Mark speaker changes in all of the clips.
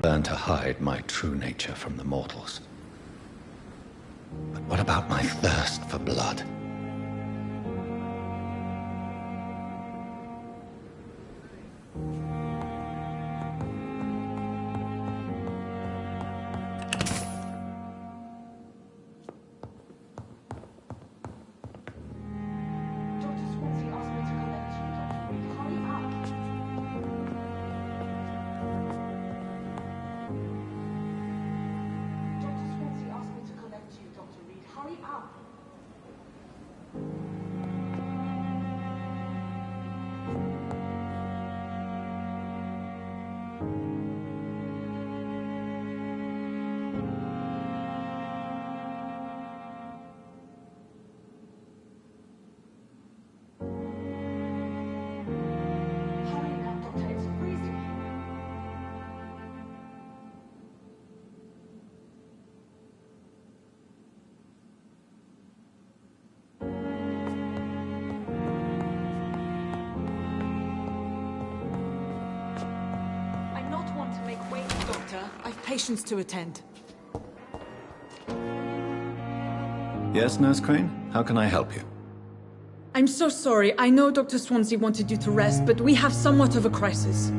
Speaker 1: Learn to hide my true nature from the mortals. But what about my thirst for blood?
Speaker 2: I've patients to attend.
Speaker 1: Yes, Nurse Crane? How can I help you?
Speaker 2: I'm so sorry. I know Dr. Swansea wanted you to rest, but we have somewhat of a crisis.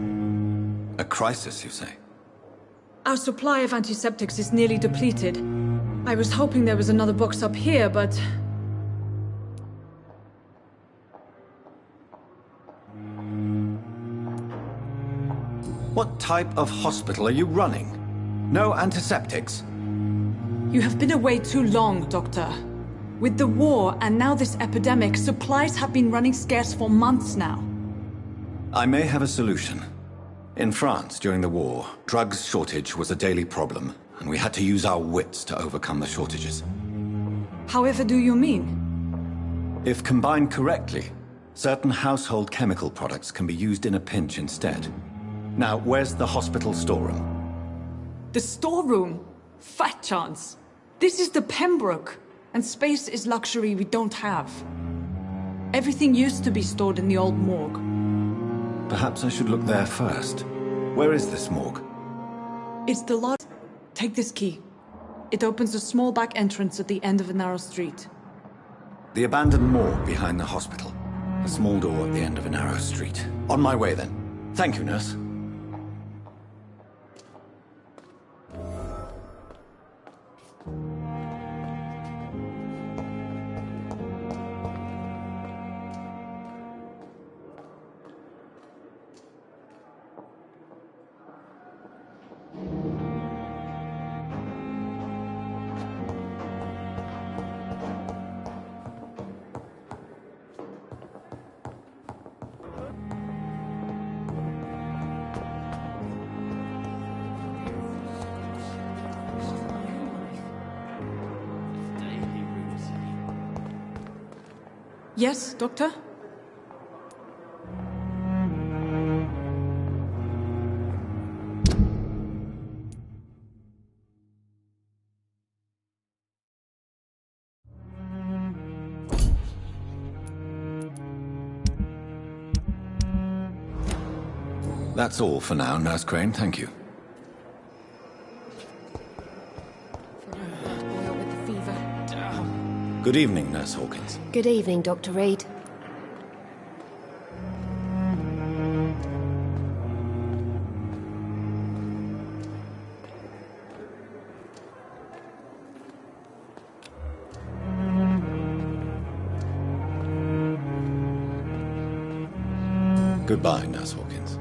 Speaker 1: A crisis, you say?
Speaker 2: Our supply of antiseptics is nearly depleted. I was hoping there was another box up here, but...
Speaker 1: What type of hospital are you running? No antiseptics?
Speaker 2: You have been away too long, Doctor. With the war and now this epidemic, supplies have been running scarce for months now.
Speaker 1: I may have a solution. In France, during the war, drugs shortage was a daily problem, and we had to use our wits to overcome the shortages.
Speaker 2: However do you mean?
Speaker 1: If combined correctly, certain household chemical products can be used in a pinch instead. Now, where's the hospital storeroom?
Speaker 2: The storeroom? Fat chance. This is the Pembroke, and space is luxury we don't have. Everything used to be stored in the old morgue.
Speaker 1: Perhaps I should look there first. Where is this morgue?
Speaker 2: It's the lot. Take this key. It opens a small back entrance at the end of a narrow street.
Speaker 1: The abandoned morgue behind the hospital. A small door at the end of a narrow street. On my way then. Thank you, nurse.
Speaker 2: Yes, Doctor?
Speaker 1: That's all for now, Nurse Crane. Thank you.
Speaker 3: Boy with the fever.
Speaker 1: Good evening, Nurse Hawkins.
Speaker 3: Good evening, Dr. Reed.
Speaker 1: Goodbye, Nurse Hawkins.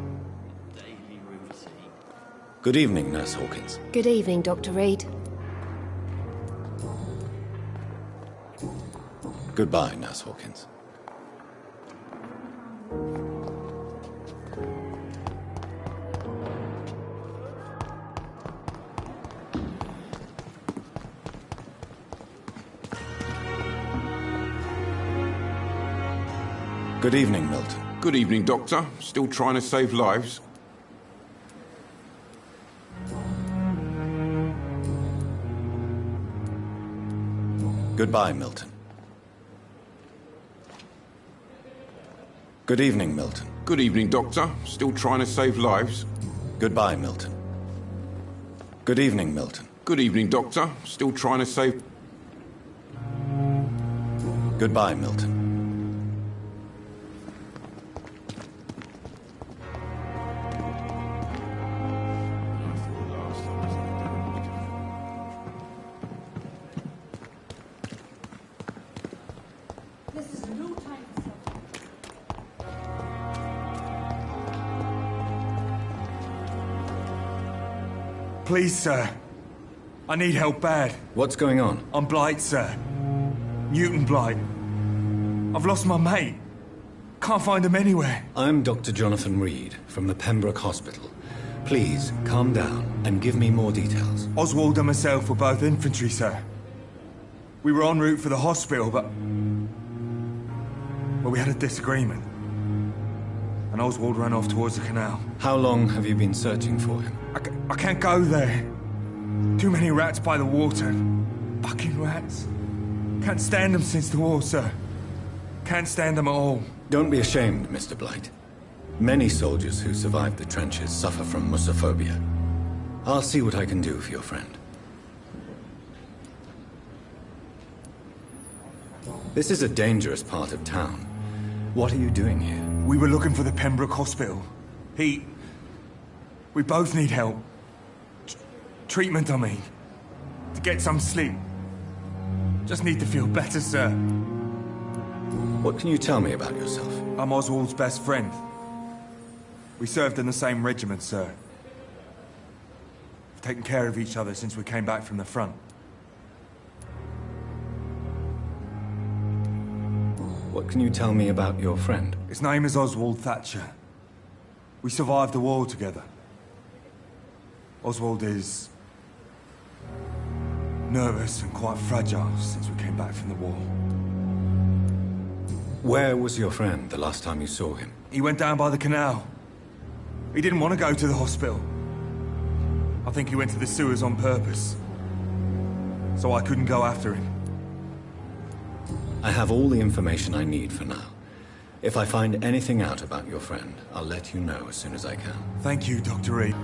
Speaker 1: Good evening, Nurse Hawkins.
Speaker 3: Good evening, Dr. Reed.
Speaker 1: Goodbye, Nurse Hawkins. Good evening, Milton.
Speaker 4: Good evening, Doctor. Still trying to save lives?
Speaker 1: Goodbye, Milton. Good evening, Milton.
Speaker 4: Good evening, Doctor. Still trying to save lives?
Speaker 1: Goodbye, Milton. Good evening, Milton.
Speaker 4: Good evening, Doctor. Still trying to save...
Speaker 1: Goodbye, Milton.
Speaker 5: Please, sir. I need help bad.
Speaker 1: What's going on?
Speaker 5: I'm Blight, sir. Newton Blight. I've lost my mate. Can't find him anywhere.
Speaker 1: I'm Dr. Jonathan Reed from the Pembroke Hospital. Please, calm down and give me more details.
Speaker 5: Oswald and myself were both infantry, sir. We were en route for the hospital, but... well, we had a disagreement. And Oswald ran off towards the canal.
Speaker 1: How long have you been searching for him?
Speaker 5: I can't go there. Too many rats by the water. Fucking rats. Can't stand them since the war, sir. Can't stand them at all.
Speaker 1: Don't be ashamed, Mr. Blight. Many soldiers who survived the trenches suffer from musophobia. I'll see what I can do for your friend. This is a dangerous part of town. What are you doing here?
Speaker 5: We were looking for the Pembroke Hospital. We both need help. Treatment, I mean. To get some sleep. Just need to feel better, sir.
Speaker 1: What can you tell me about yourself?
Speaker 5: I'm Oswald's best friend. We served in the same regiment, sir. We've taken care of each other since we came back from the front.
Speaker 1: What can you tell me about your friend?
Speaker 5: His name is Oswald Thatcher. We survived the war together. Oswald is... nervous and quite fragile since we came back from the war.
Speaker 1: Where was your friend the last time you saw him?
Speaker 5: He went down by the canal. He didn't want to go to the hospital. I think he went to the sewers on purpose. So I couldn't go after him.
Speaker 1: I have all the information I need for now. If I find anything out about your friend, I'll let you know as soon as I can.
Speaker 5: Thank you, Dr. Reed.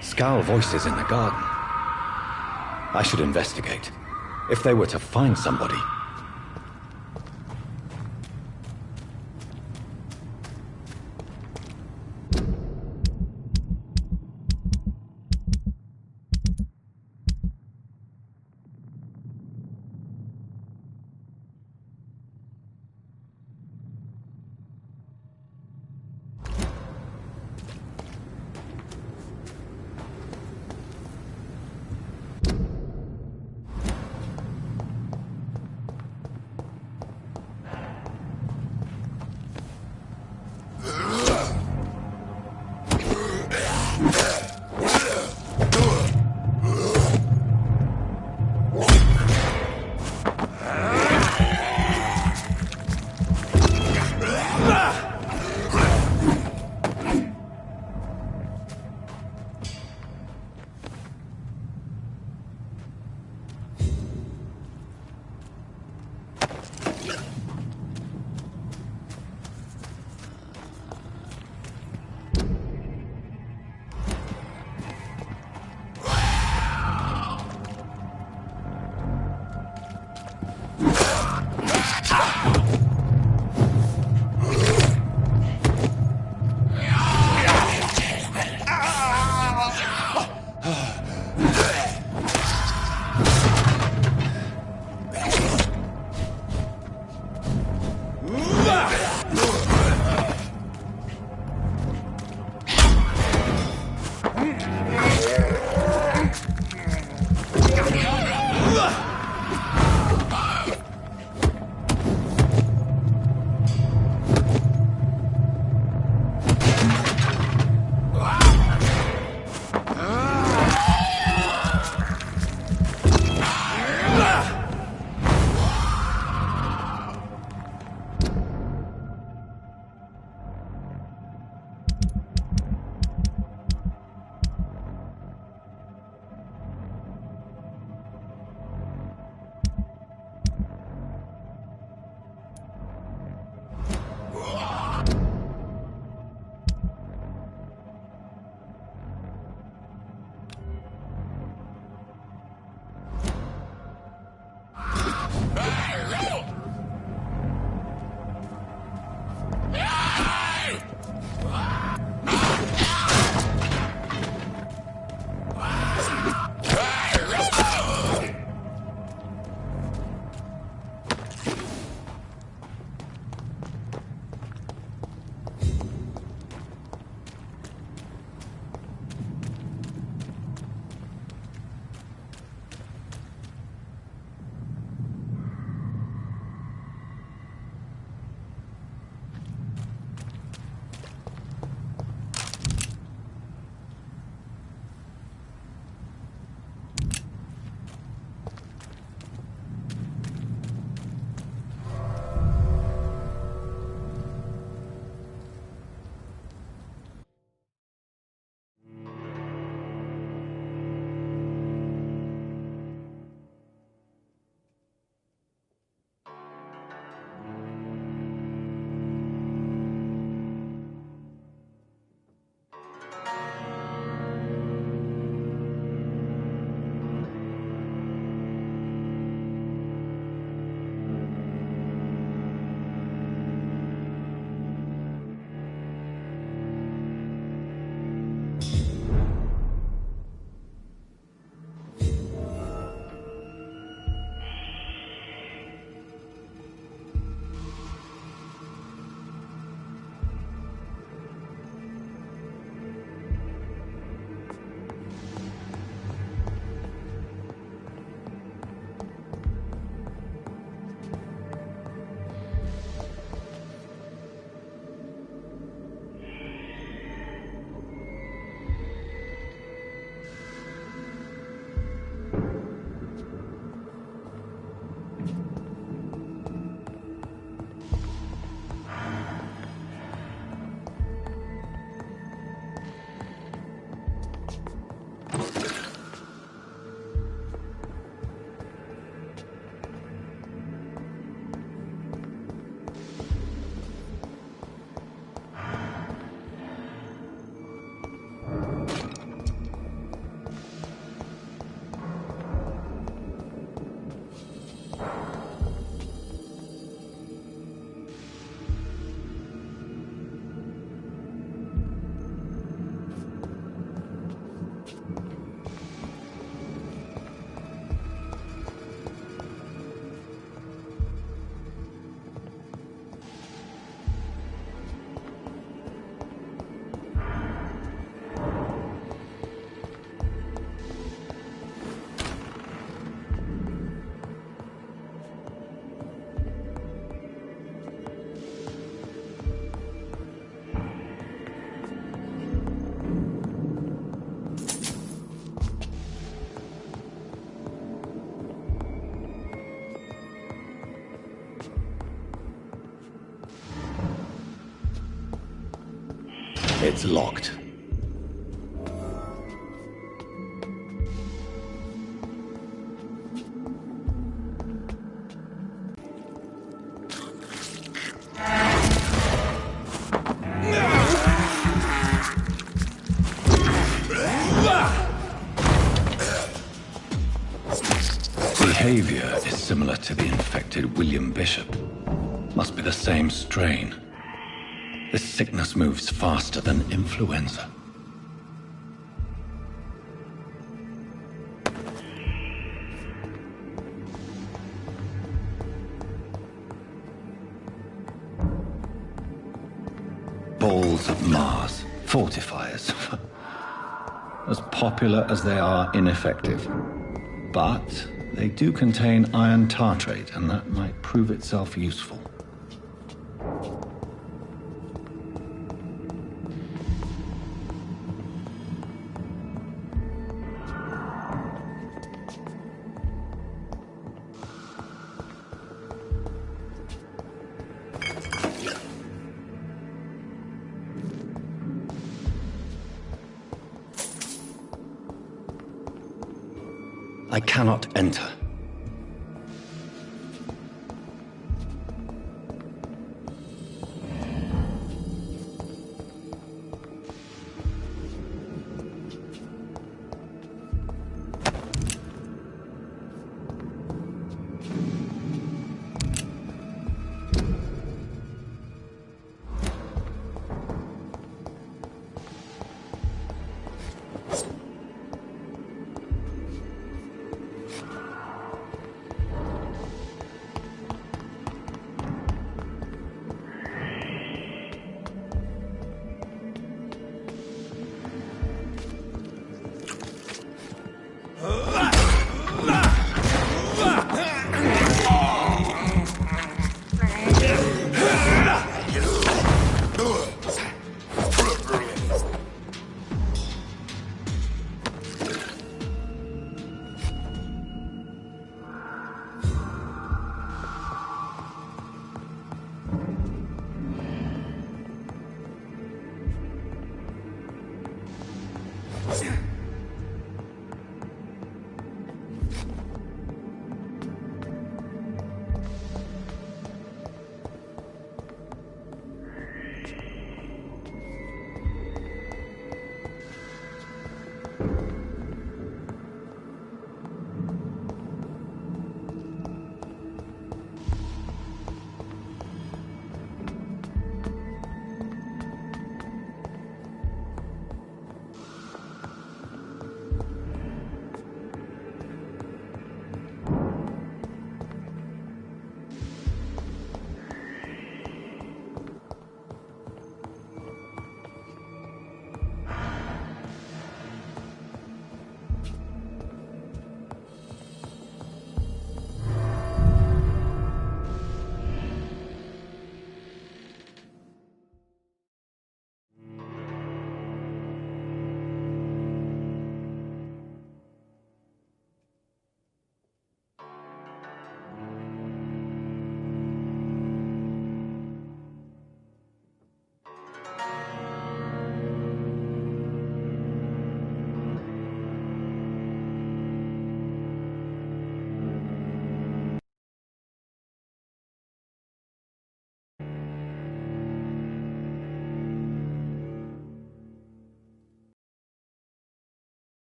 Speaker 1: Scowl voices in the garden. I should investigate. If they were to find somebody... It's locked. Behavior is similar to the infected William Bishop. Must be the same strain. This sickness moves faster than influenza. Balls of Mars, fortifiers. As popular as they are ineffective. But they do contain iron tartrate, and that might prove itself useful. I cannot enter.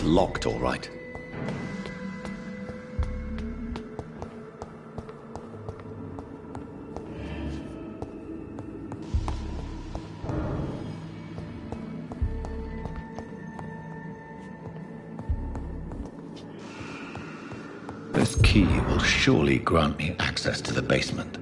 Speaker 1: It's locked, all right. This key will surely grant me access to the basement.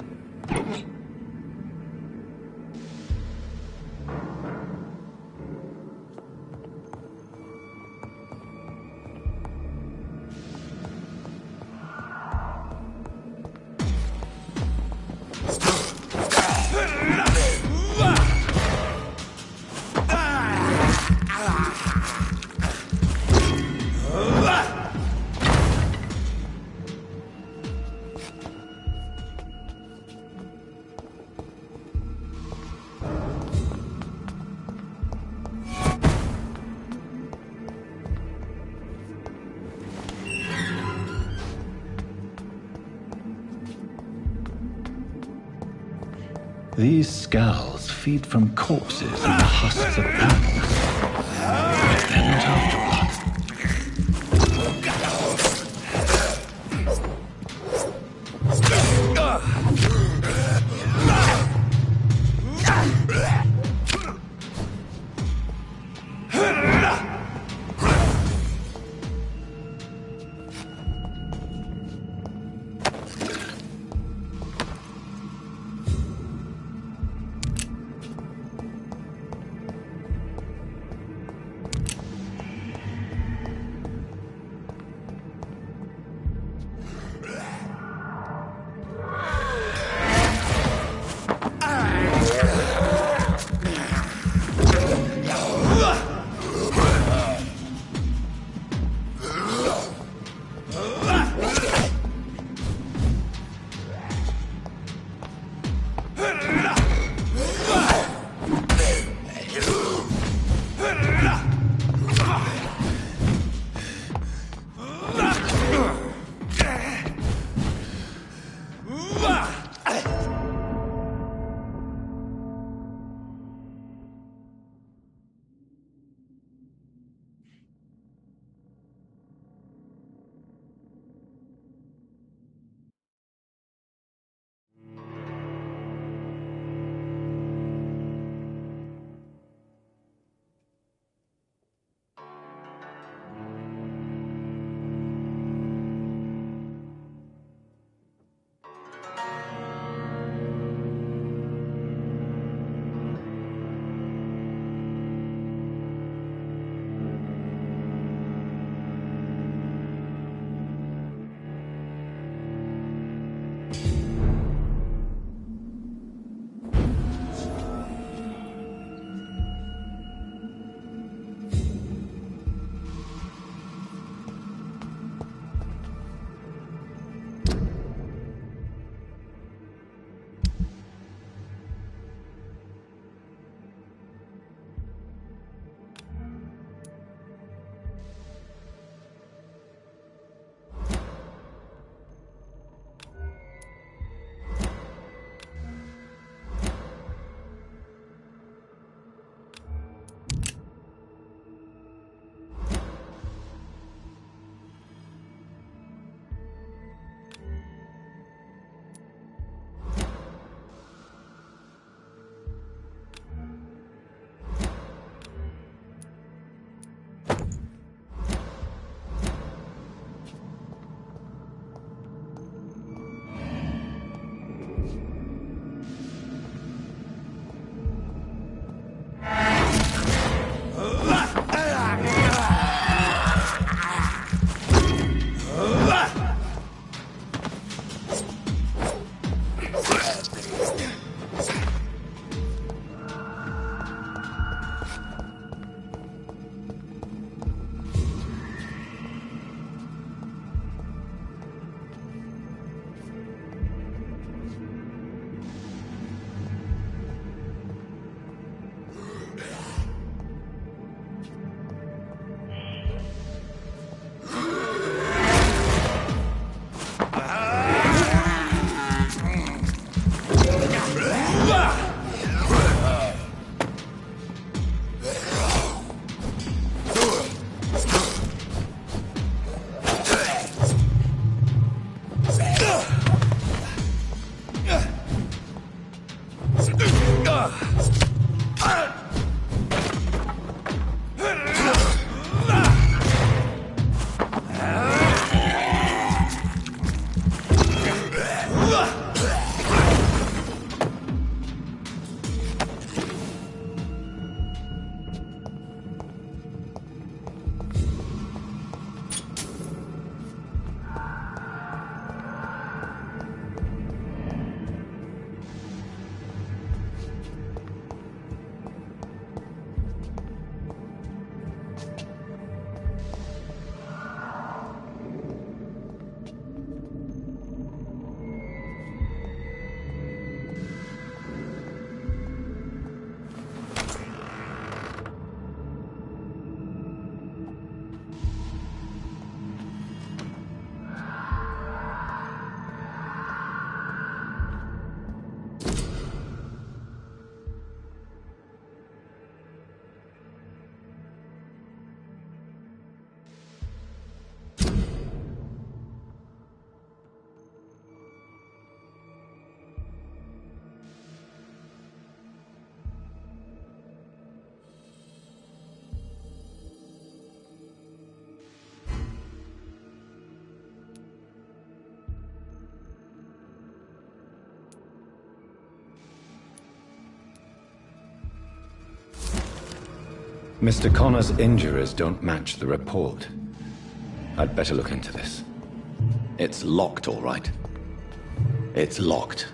Speaker 1: These scowls feed from corpses in the husks of animals. They're not after blood. Mr. Connor's injuries don't match the report. I'd better look into this. It's locked, all right. It's locked.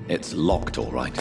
Speaker 1: It's locked, all right.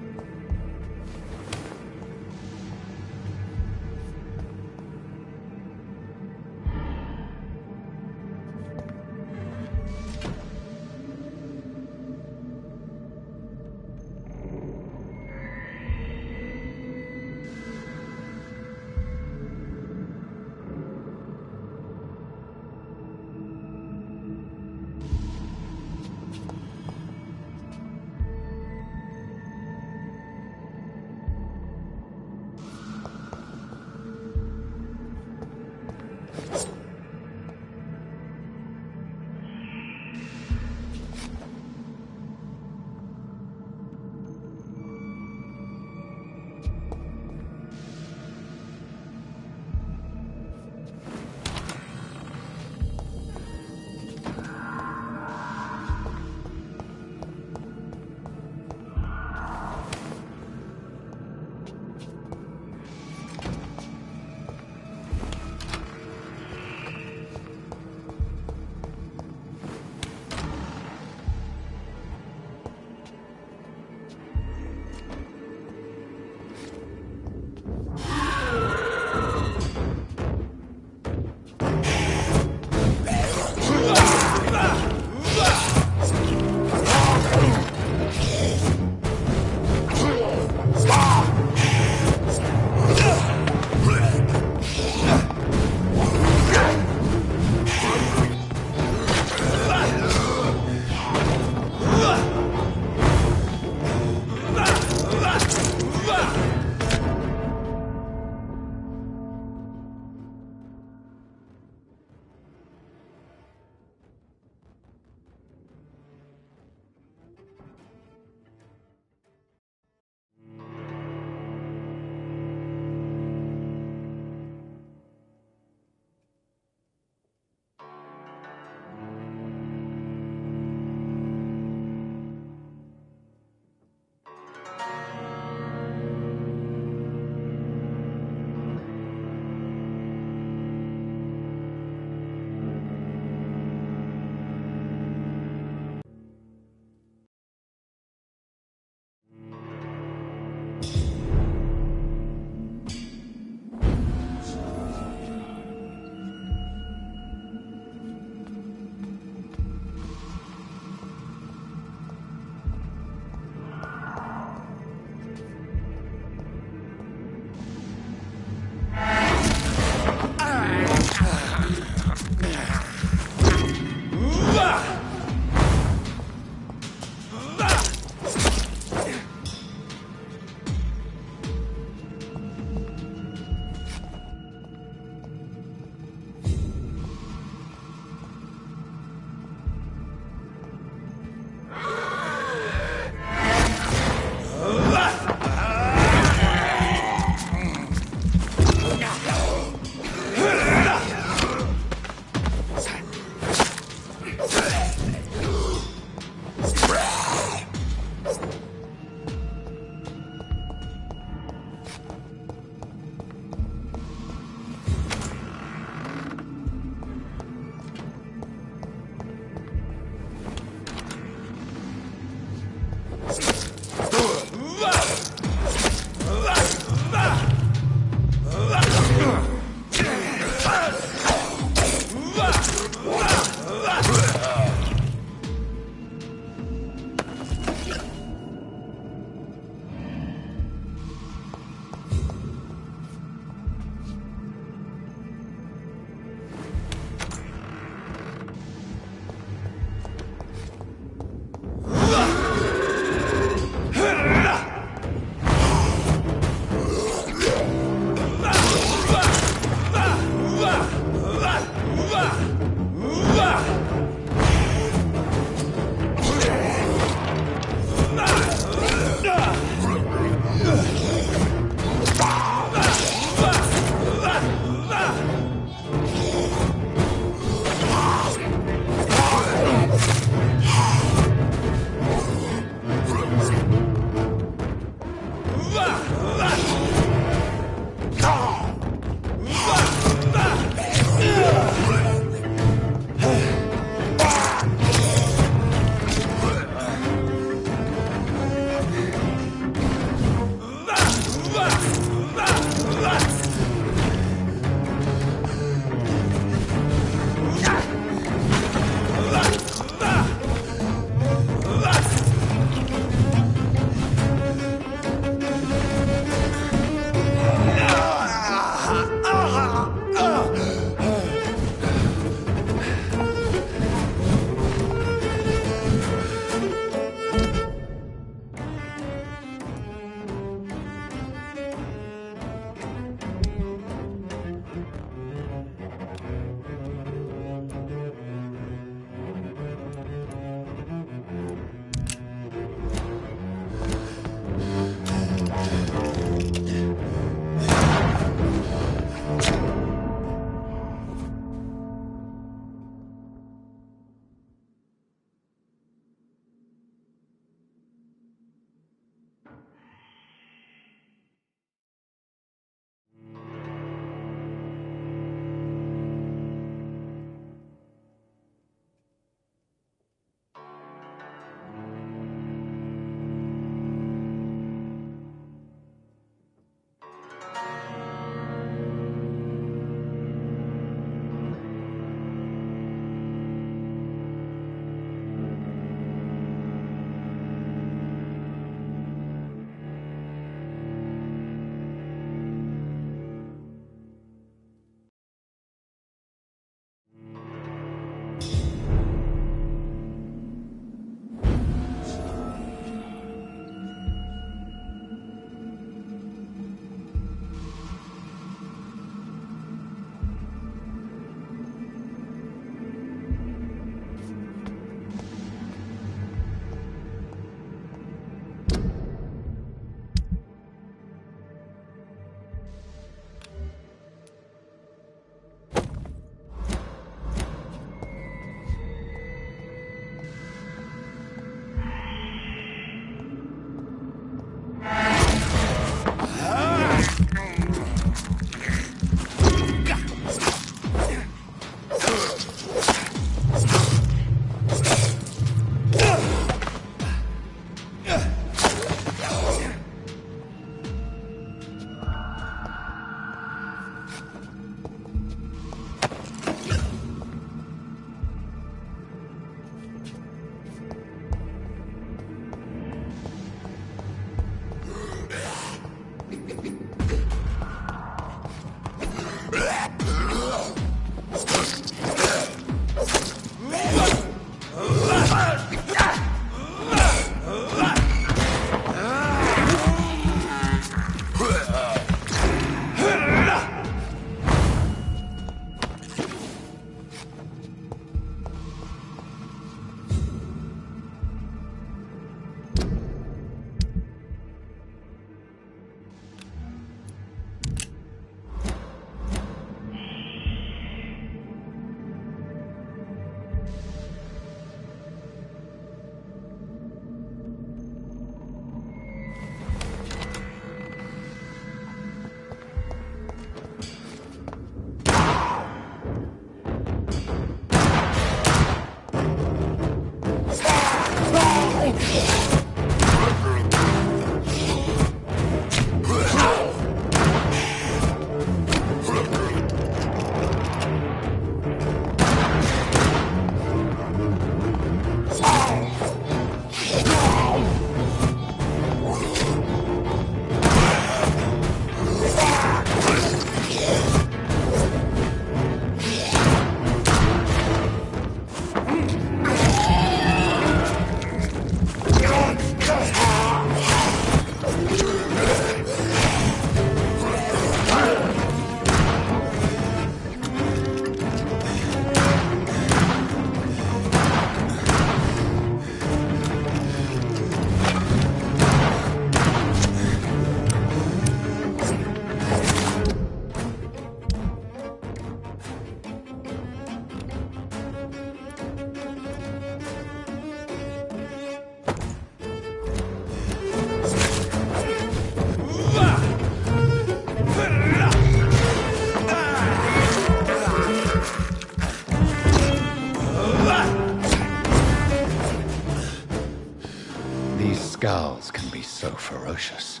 Speaker 1: be so ferocious.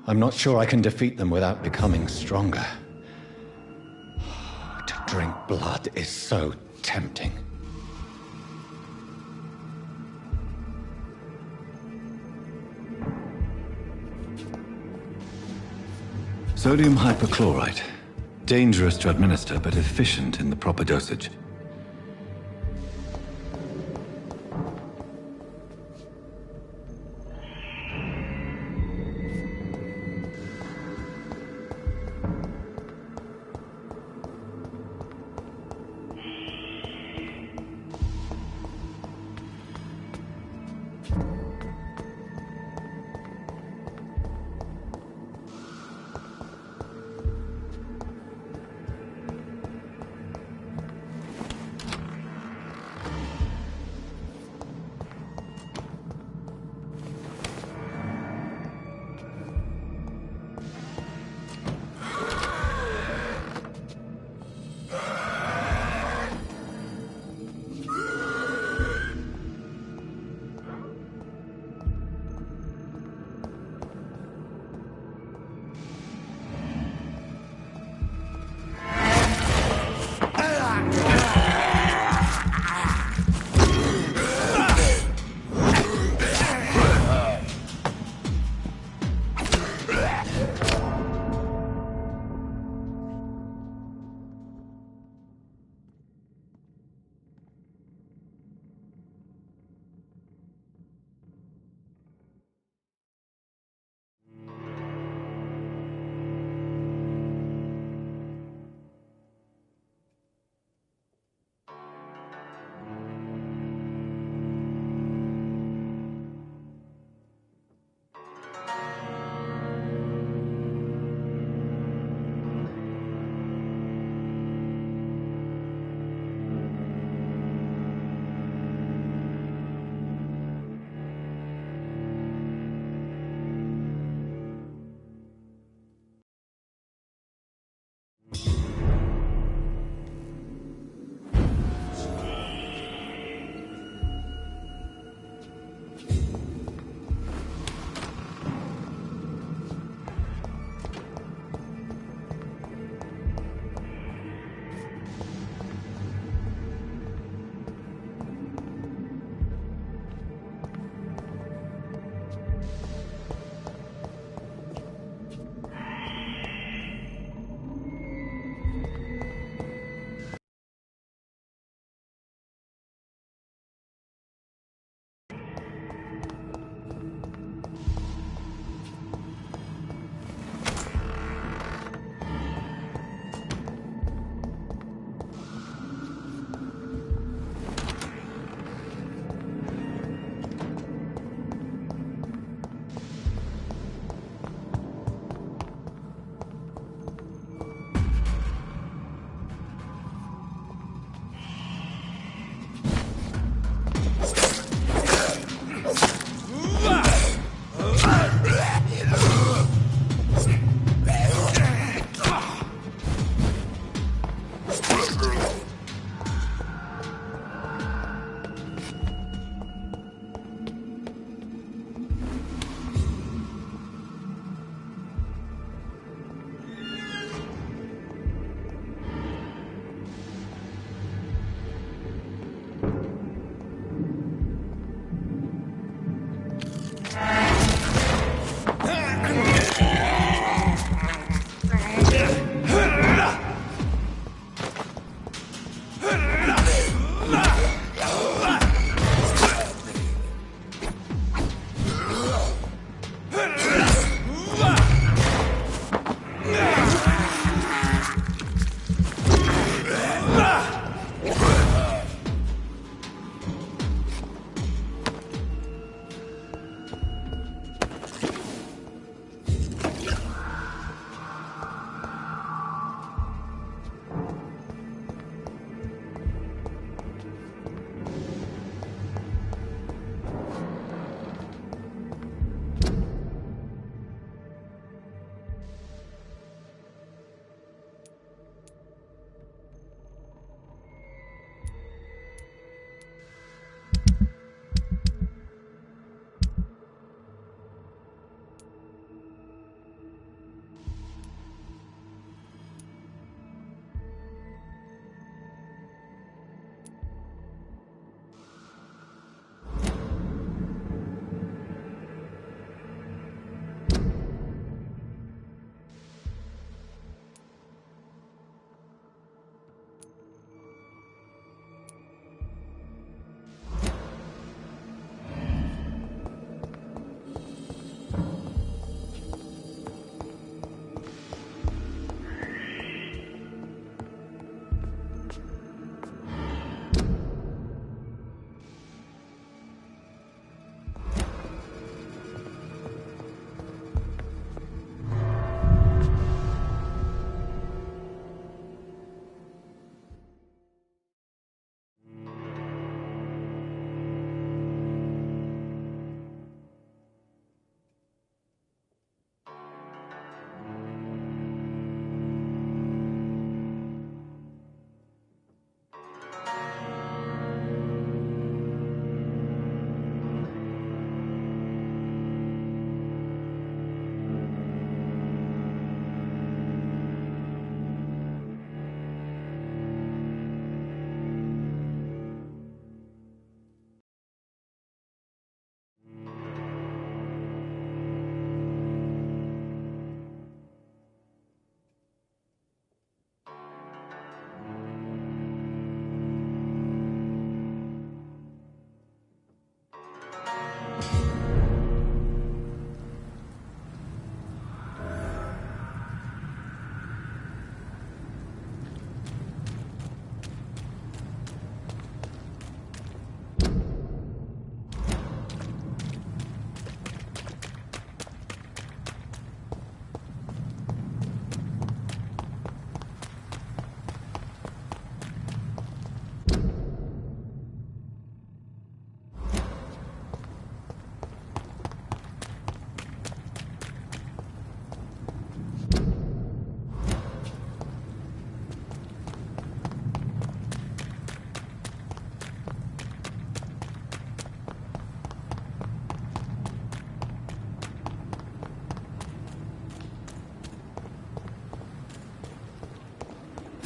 Speaker 1: I'm not sure I can defeat them without becoming stronger. To drink blood is so tempting. Sodium hypochlorite. Dangerous to administer, but efficient in the proper dosage.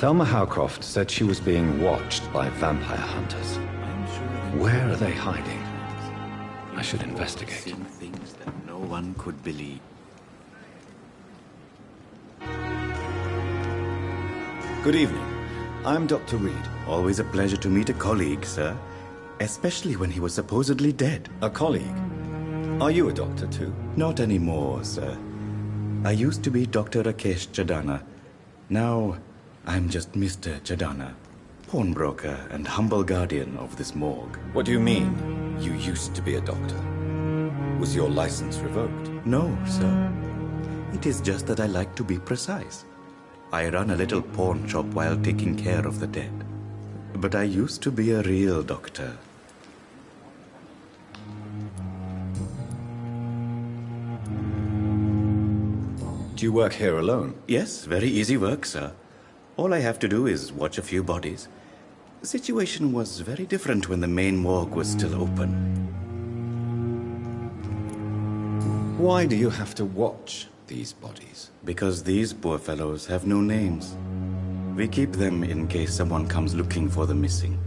Speaker 1: Thelma Howcroft said she was being watched by vampire hunters. Where are they hiding? I should investigate.
Speaker 6: Seen things that no one could believe.
Speaker 1: Good evening. I'm Dr. Reed.
Speaker 6: Always a pleasure to meet a colleague, sir. Especially when he was supposedly dead.
Speaker 1: A colleague? Are you a doctor too?
Speaker 6: Not anymore, sir. I used to be Dr. Rakesh Chadana. Now, I'm just Mr. Chadana, pawnbroker and humble guardian of this morgue.
Speaker 1: What do you mean, you used to be a doctor? Was your license revoked?
Speaker 6: No, sir. It is just that I like to be precise. I run a little pawn shop while taking care of the dead. But I used to be a real doctor.
Speaker 1: Do you work here alone?
Speaker 6: Yes, very easy work, sir. All I have to do is watch a few bodies. The situation was very different when the main morgue was still open.
Speaker 1: Why do you have to watch these bodies?
Speaker 6: Because these poor fellows have no names. We keep them in case someone comes looking for the missing.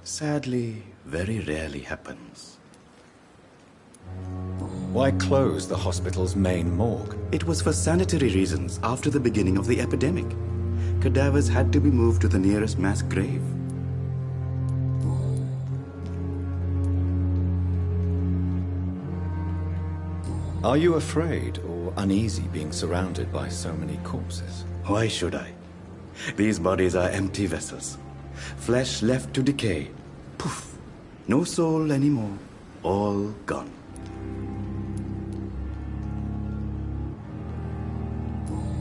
Speaker 6: Sadly, very rarely happens.
Speaker 1: Why close the hospital's main morgue?
Speaker 6: It was for sanitary reasons after the beginning of the epidemic. Cadavers had to be moved to the nearest mass grave.
Speaker 1: Are you afraid or uneasy being surrounded by so many corpses?
Speaker 6: Why should I? These bodies are empty vessels. Flesh left to decay. Poof! No soul anymore. All gone.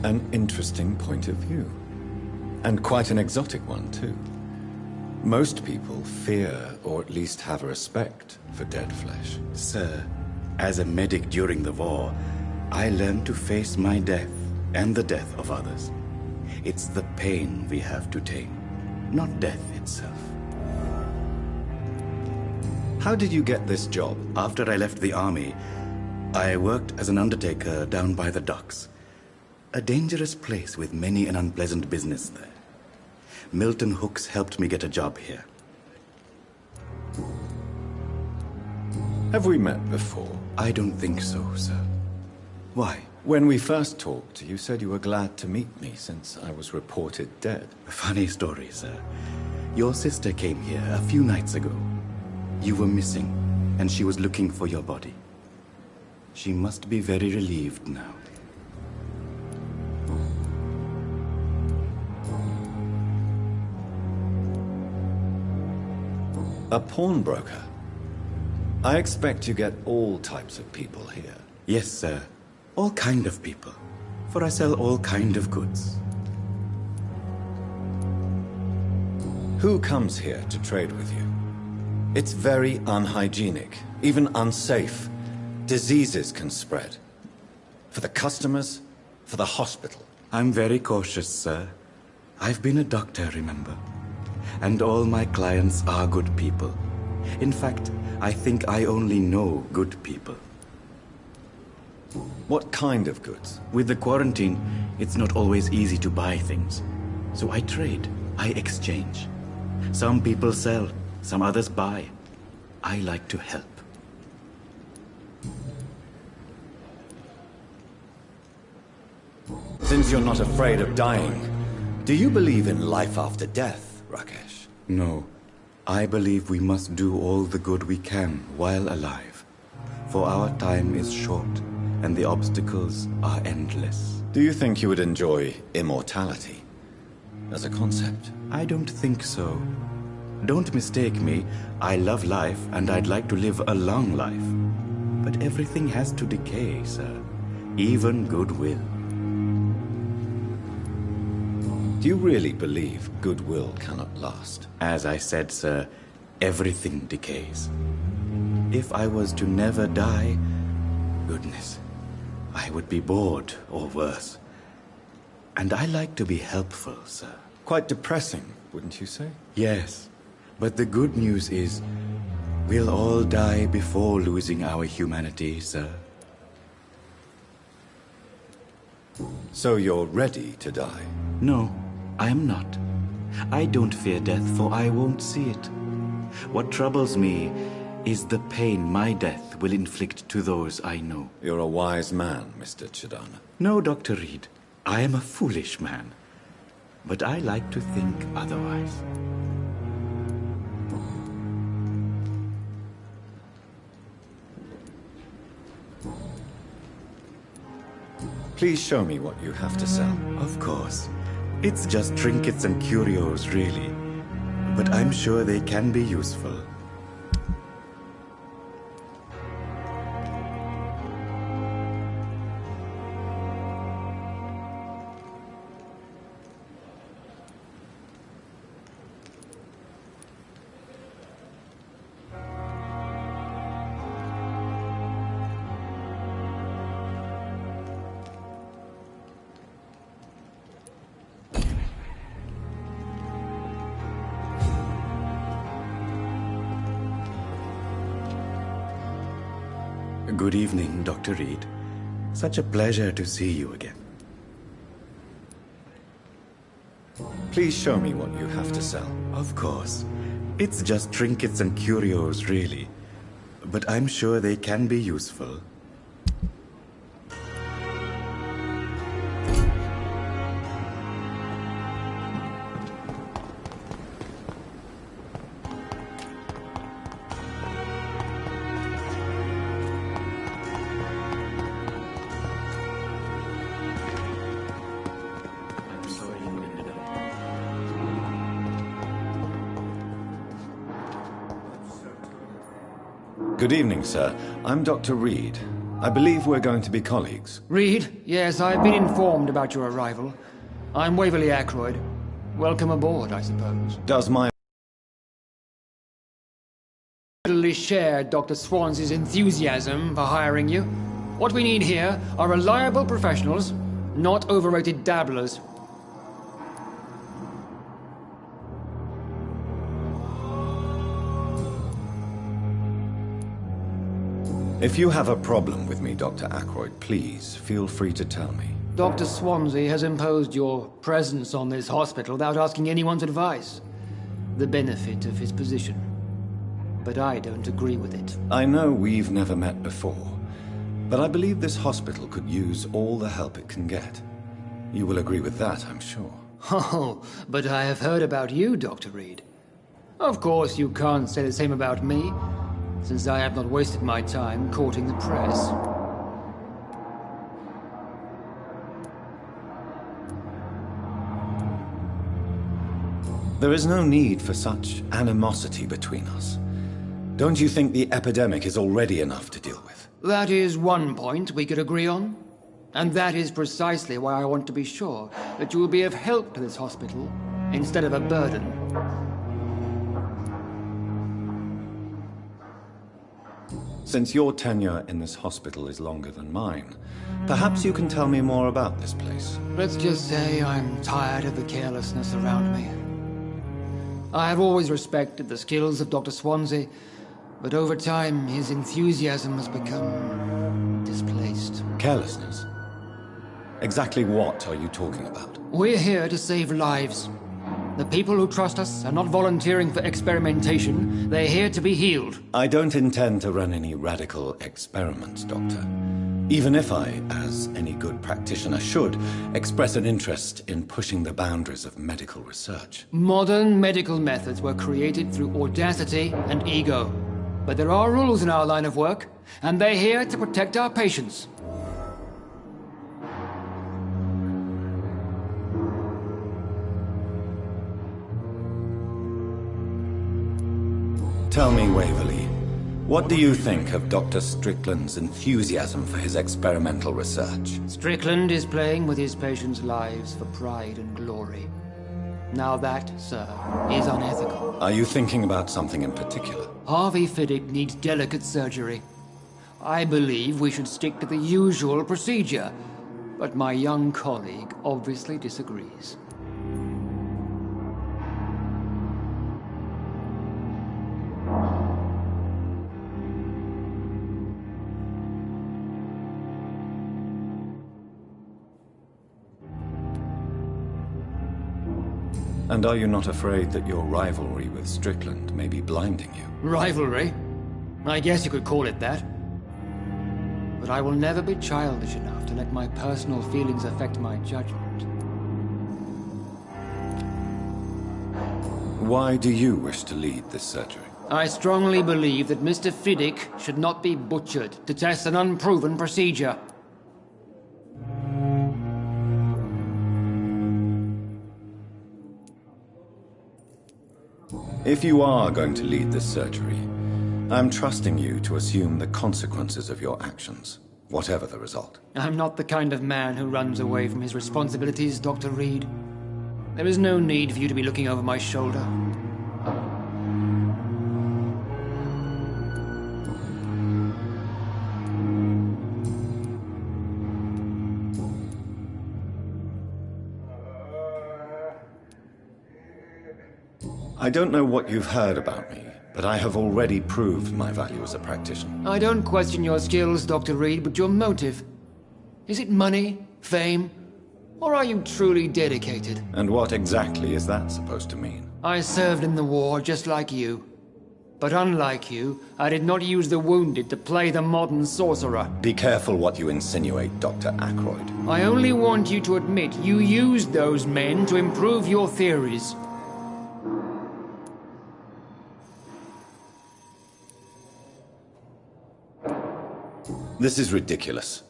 Speaker 1: An interesting point of view. And quite an exotic one, too. Most people fear, or at least have a respect, for dead flesh.
Speaker 6: Sir, as a medic during the war, I learned to face my death and the death of others. It's the pain we have to tame, not death itself.
Speaker 1: How did you get this job?
Speaker 6: After I left the army, I worked as an undertaker down by the docks. A dangerous place with many an unpleasant business there. Milton Hooks helped me get a job here.
Speaker 1: Have we met before?
Speaker 6: I don't think so, sir. Why?
Speaker 1: When we first talked, you said you were glad to meet me since I was reported dead.
Speaker 6: Funny story, sir. Your sister came here a few nights ago. You were missing, and she was looking for your body. She must be very relieved now.
Speaker 1: A pawnbroker? I expect you get all types of people here.
Speaker 6: Yes, sir. All kind of people. For I sell all kind of goods.
Speaker 1: Who comes here to trade with you? It's very unhygienic, even unsafe. Diseases can spread. For the customers, for the hospital.
Speaker 6: I'm very cautious, sir. I've been a doctor, remember? And all my clients are good people. In fact, I think I only know good people.
Speaker 1: What kind of goods?
Speaker 6: With the quarantine, it's not always easy to buy things. So I trade, I exchange. Some people sell, some others buy. I like to help.
Speaker 1: Since you're not afraid of dying, do you believe in life after death, Rakesh?
Speaker 6: No. I believe we must do all the good we can while alive. For our time is short, and the obstacles are endless.
Speaker 1: Do you think you would enjoy immortality as a concept?
Speaker 6: I don't think so. Don't mistake me. I love life, and I'd like to live a long life. But everything has to decay, sir. Even goodwill.
Speaker 1: Do you really believe goodwill cannot last?
Speaker 6: As I said, sir, everything decays. If I was to never die, goodness, I would be bored or worse. And I like to be helpful, sir.
Speaker 1: Quite depressing, wouldn't you say?
Speaker 6: Yes, but the good news is, we'll all die before losing our humanity, sir.
Speaker 1: So you're ready to die?
Speaker 6: No, I am not. I don't fear death, for I won't see it. What troubles me is the pain my death will inflict to those I know.
Speaker 1: You're a wise man, Mr. Chidana.
Speaker 6: No, Dr. Reed. I am a foolish man. But I like to think otherwise.
Speaker 1: Please show me what you have to sell.
Speaker 6: Of course. It's just trinkets and curios, really. But I'm sure they can be useful. Good evening, Dr. Reed. Such a pleasure to see you again.
Speaker 1: Please show me what you have to sell.
Speaker 6: Of course. It's just trinkets and curios, really. But I'm sure they can be useful.
Speaker 1: Good evening, sir. I'm Dr. Reed. I believe we're going to be colleagues.
Speaker 7: Reed? Yes, I've been informed about your arrival. I'm Waverly Ackroyd. Welcome aboard, I suppose.
Speaker 1: Does my...
Speaker 7: I share Dr. Swansea's enthusiasm for hiring you. What we need here are reliable professionals, not overrated dabblers.
Speaker 1: If you have a problem with me, Dr. Ackroyd, please feel free to tell me.
Speaker 7: Dr. Swansea has imposed your presence on this hospital without asking anyone's advice. The benefit of his position. But I don't agree with it.
Speaker 1: I know we've never met before, but I believe this hospital could use all the help it can get. You will agree with that, I'm sure.
Speaker 7: Oh, but I have heard about you, Dr. Reed. Of course, you can't say the same about me, since I have not wasted my time courting the press.
Speaker 1: There is no need for such animosity between us. Don't you think the epidemic is already enough to deal with?
Speaker 7: That is one point we could agree on. And that is precisely why I want to be sure that you will be of help to this hospital, instead of a burden.
Speaker 1: Since your tenure in this hospital is longer than mine, perhaps you can tell me more about this place.
Speaker 7: Let's just say I'm tired of the carelessness around me. I have always respected the skills of Dr. Swansea, but over time his enthusiasm has become displaced.
Speaker 1: Carelessness? Exactly what are you talking about?
Speaker 7: We're here to save lives. The people who trust us are not volunteering for experimentation. They're here to be healed.
Speaker 1: I don't intend to run any radical experiments, Doctor. Even if I, as any good practitioner should, express an interest in pushing the boundaries of medical research.
Speaker 7: Modern medical methods were created through audacity and ego. But there are rules in our line of work, and they're here to protect our patients.
Speaker 1: Tell me, Waverly, what do you think of Dr. Strickland's enthusiasm for his experimental research?
Speaker 7: Strickland is playing with his patients' lives for pride and glory. Now that, sir, is unethical.
Speaker 1: Are you thinking about something in particular?
Speaker 7: Harvey Fiddick needs delicate surgery. I believe we should stick to the usual procedure, but my young colleague obviously disagrees.
Speaker 1: And are you not afraid that your rivalry with Strickland may be blinding you?
Speaker 7: Rivalry? I guess you could call it that. But I will never be childish enough to let my personal feelings affect my judgment.
Speaker 1: Why do you wish to lead this surgery?
Speaker 7: I strongly believe that Mr. Fiddick should not be butchered to test an unproven procedure.
Speaker 1: If you are going to lead this surgery, I'm trusting you to assume the consequences of your actions, whatever the result.
Speaker 7: I'm not the kind of man who runs away from his responsibilities, Dr. Reed. There is no need for you to be looking over my shoulder.
Speaker 1: I don't know what you've heard about me, but I have already proved my value as a practitioner.
Speaker 7: I don't question your skills, Dr. Reed, but your motive. Is it money, fame, or are you truly dedicated?
Speaker 1: And what exactly is that supposed to mean?
Speaker 7: I served in the war just like you. But unlike you, I did not use the wounded to play the modern sorcerer.
Speaker 1: Be careful what you insinuate, Dr. Ackroyd.
Speaker 7: I only want you to admit you used those men to improve your theories.
Speaker 1: This is ridiculous.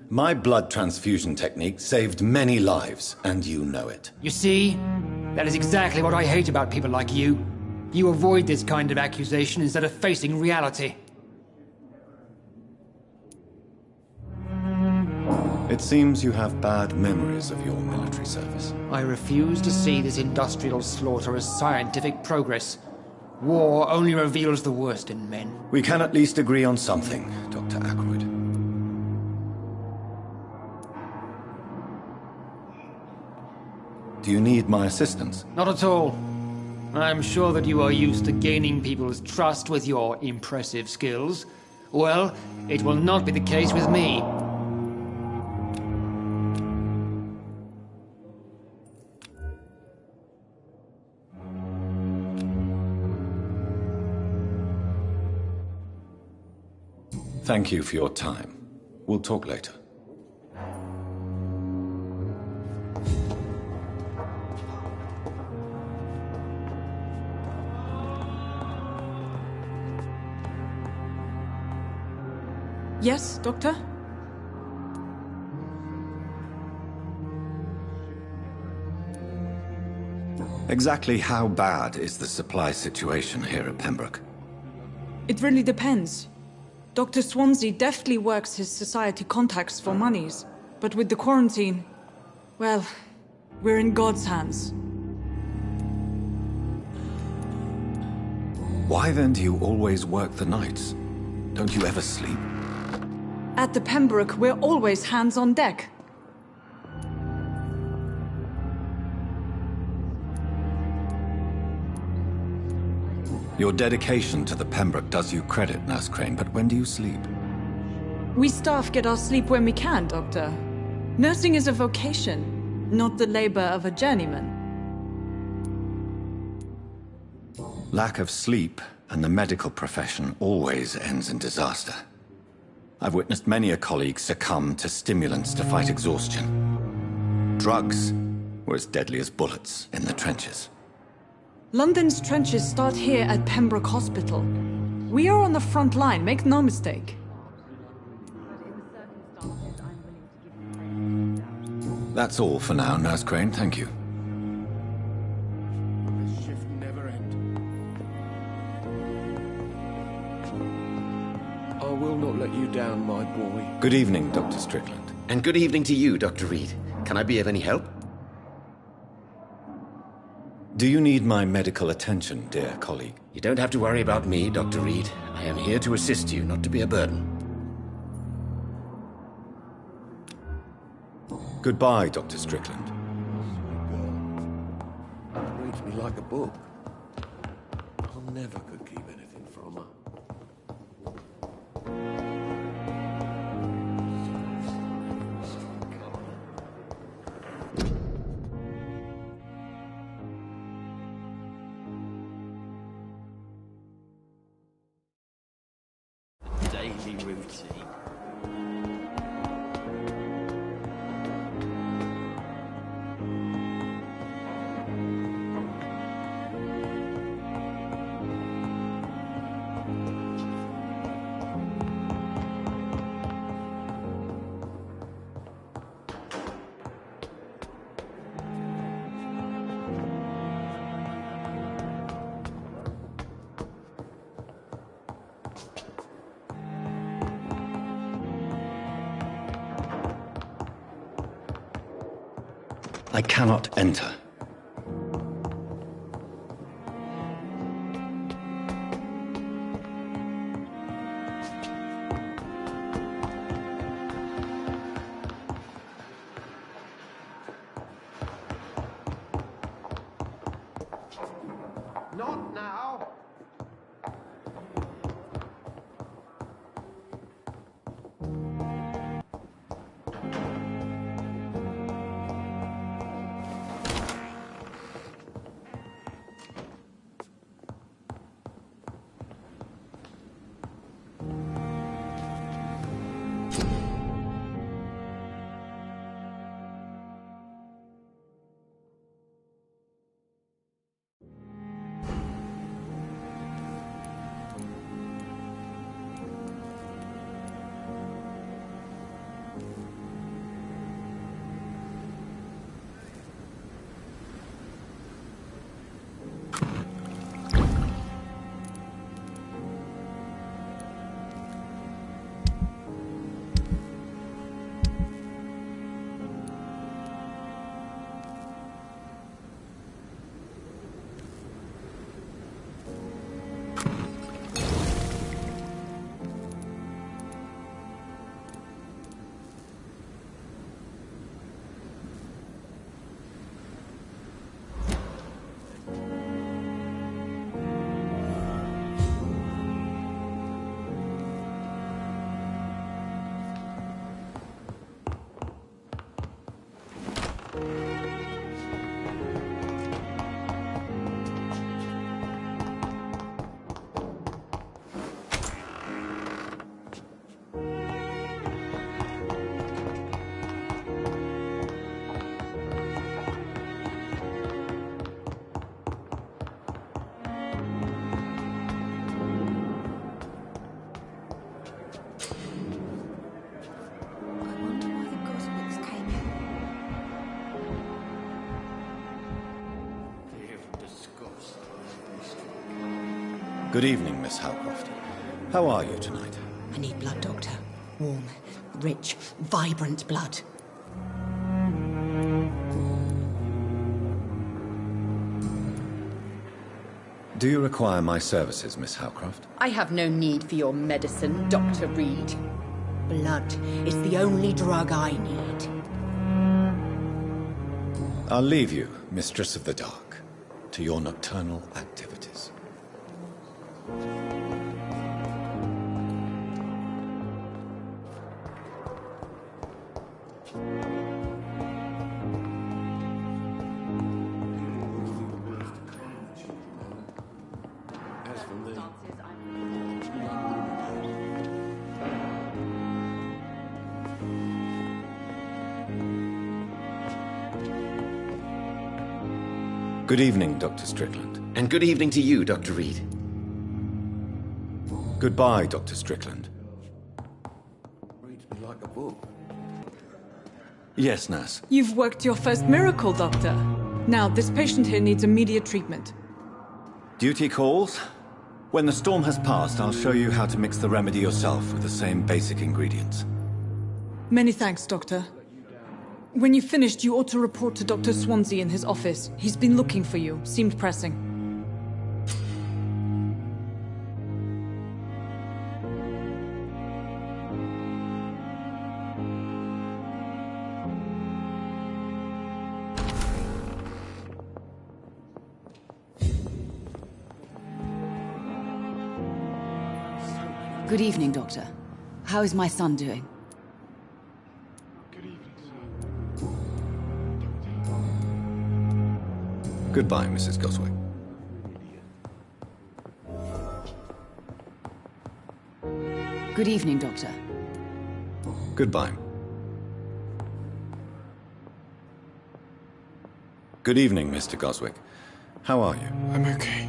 Speaker 1: My blood transfusion technique saved many lives, and you know it.
Speaker 7: You see? That is exactly what I hate about people like you. You avoid this kind of accusation instead of facing reality.
Speaker 1: It seems you have bad memories of your military service.
Speaker 7: I refuse to see this industrial slaughter as scientific progress. War only reveals the worst in men.
Speaker 1: We can at least agree on something, Dr. Ackroyd. Do you need my assistance?
Speaker 7: Not at all. I'm sure that you are used to gaining people's trust with your impressive skills. Well, it will not be the case with me.
Speaker 1: Thank you for your time. We'll talk later.
Speaker 2: Yes, Doctor?
Speaker 1: Exactly how bad is the supply situation here at Pembroke?
Speaker 2: It really depends. Dr. Swansea deftly works his society contacts for monies, but with the quarantine, well, we're in God's hands.
Speaker 1: Why then do you always work the nights? Don't you ever sleep?
Speaker 2: At the Pembroke, we're always hands on deck.
Speaker 1: Your dedication to the Pembroke does you credit, Nurse Crane, but when do you sleep?
Speaker 2: We staff get our sleep when we can, Doctor. Nursing is a vocation, not the labor of a journeyman.
Speaker 1: Lack of sleep and the medical profession always ends in disaster. I've witnessed many a colleague succumb to stimulants to fight exhaustion. Drugs were as deadly as bullets in the trenches.
Speaker 2: London's trenches start here at Pembroke Hospital. We are on the front line, make no mistake.
Speaker 1: That's all for now, Nurse Crane, thank you.
Speaker 4: This shift never ends. I will not let you down, my boy.
Speaker 1: Good evening, Dr. Strickland.
Speaker 8: And good evening to you, Dr. Reed. Can I be of any help?
Speaker 1: Do you need my medical attention, dear colleague?
Speaker 8: You don't have to worry about me, Dr. Reed. I am here to assist you, not to be a burden.
Speaker 1: Goodbye, Dr. Strickland.
Speaker 4: Reads me like a book. I never could keep anything from her.
Speaker 1: I cannot enter.
Speaker 4: Not now!
Speaker 1: Good evening, Miss Howcroft. How are you tonight?
Speaker 9: I need blood, Doctor. Warm, rich, vibrant blood.
Speaker 1: Do you require my services, Miss Howcroft?
Speaker 9: I have no need for your medicine, Dr. Reed. Blood is the only drug I need.
Speaker 1: I'll leave you, Mistress of the Dark, to your nocturnal activities. Good evening, Dr. Strickland.
Speaker 8: And good evening to you, Dr. Reed.
Speaker 1: Goodbye, Dr. Strickland.
Speaker 4: Reads me like a book.
Speaker 1: Yes, nurse.
Speaker 2: You've worked your first miracle, Doctor. Now, this patient here needs immediate treatment.
Speaker 1: Duty calls. When the storm has passed, I'll show you how to mix the remedy yourself with the same basic ingredients.
Speaker 2: Many thanks, Doctor. When you've finished, you ought to report to Dr. Swansea in his office. He's been looking for you. Seemed pressing.
Speaker 10: Good evening, Doctor. How is my son doing?
Speaker 1: Goodbye, Mrs. Goswick.
Speaker 10: Good evening, Doctor.
Speaker 1: Goodbye. Good evening, Mr. Goswick. How are you?
Speaker 5: I'm okay.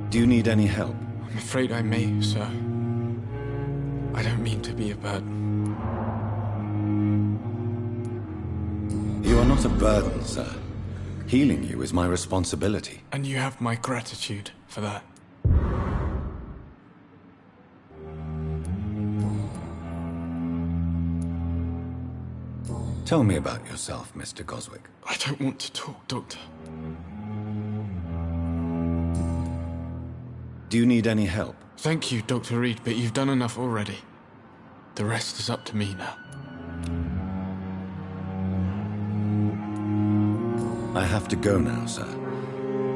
Speaker 1: Do you need any help?
Speaker 5: I'm afraid I may, sir. I don't mean to be a burden.
Speaker 1: not a burden, sir. Healing you is my responsibility.
Speaker 11: And you have my gratitude for that.
Speaker 1: Tell me about yourself, Mr. Goswick.
Speaker 11: I don't want to talk, Doctor.
Speaker 1: Do you need any help?
Speaker 11: Thank you, Dr. Reed, but you've done enough already. The rest is up to me now.
Speaker 1: I have to go now, sir.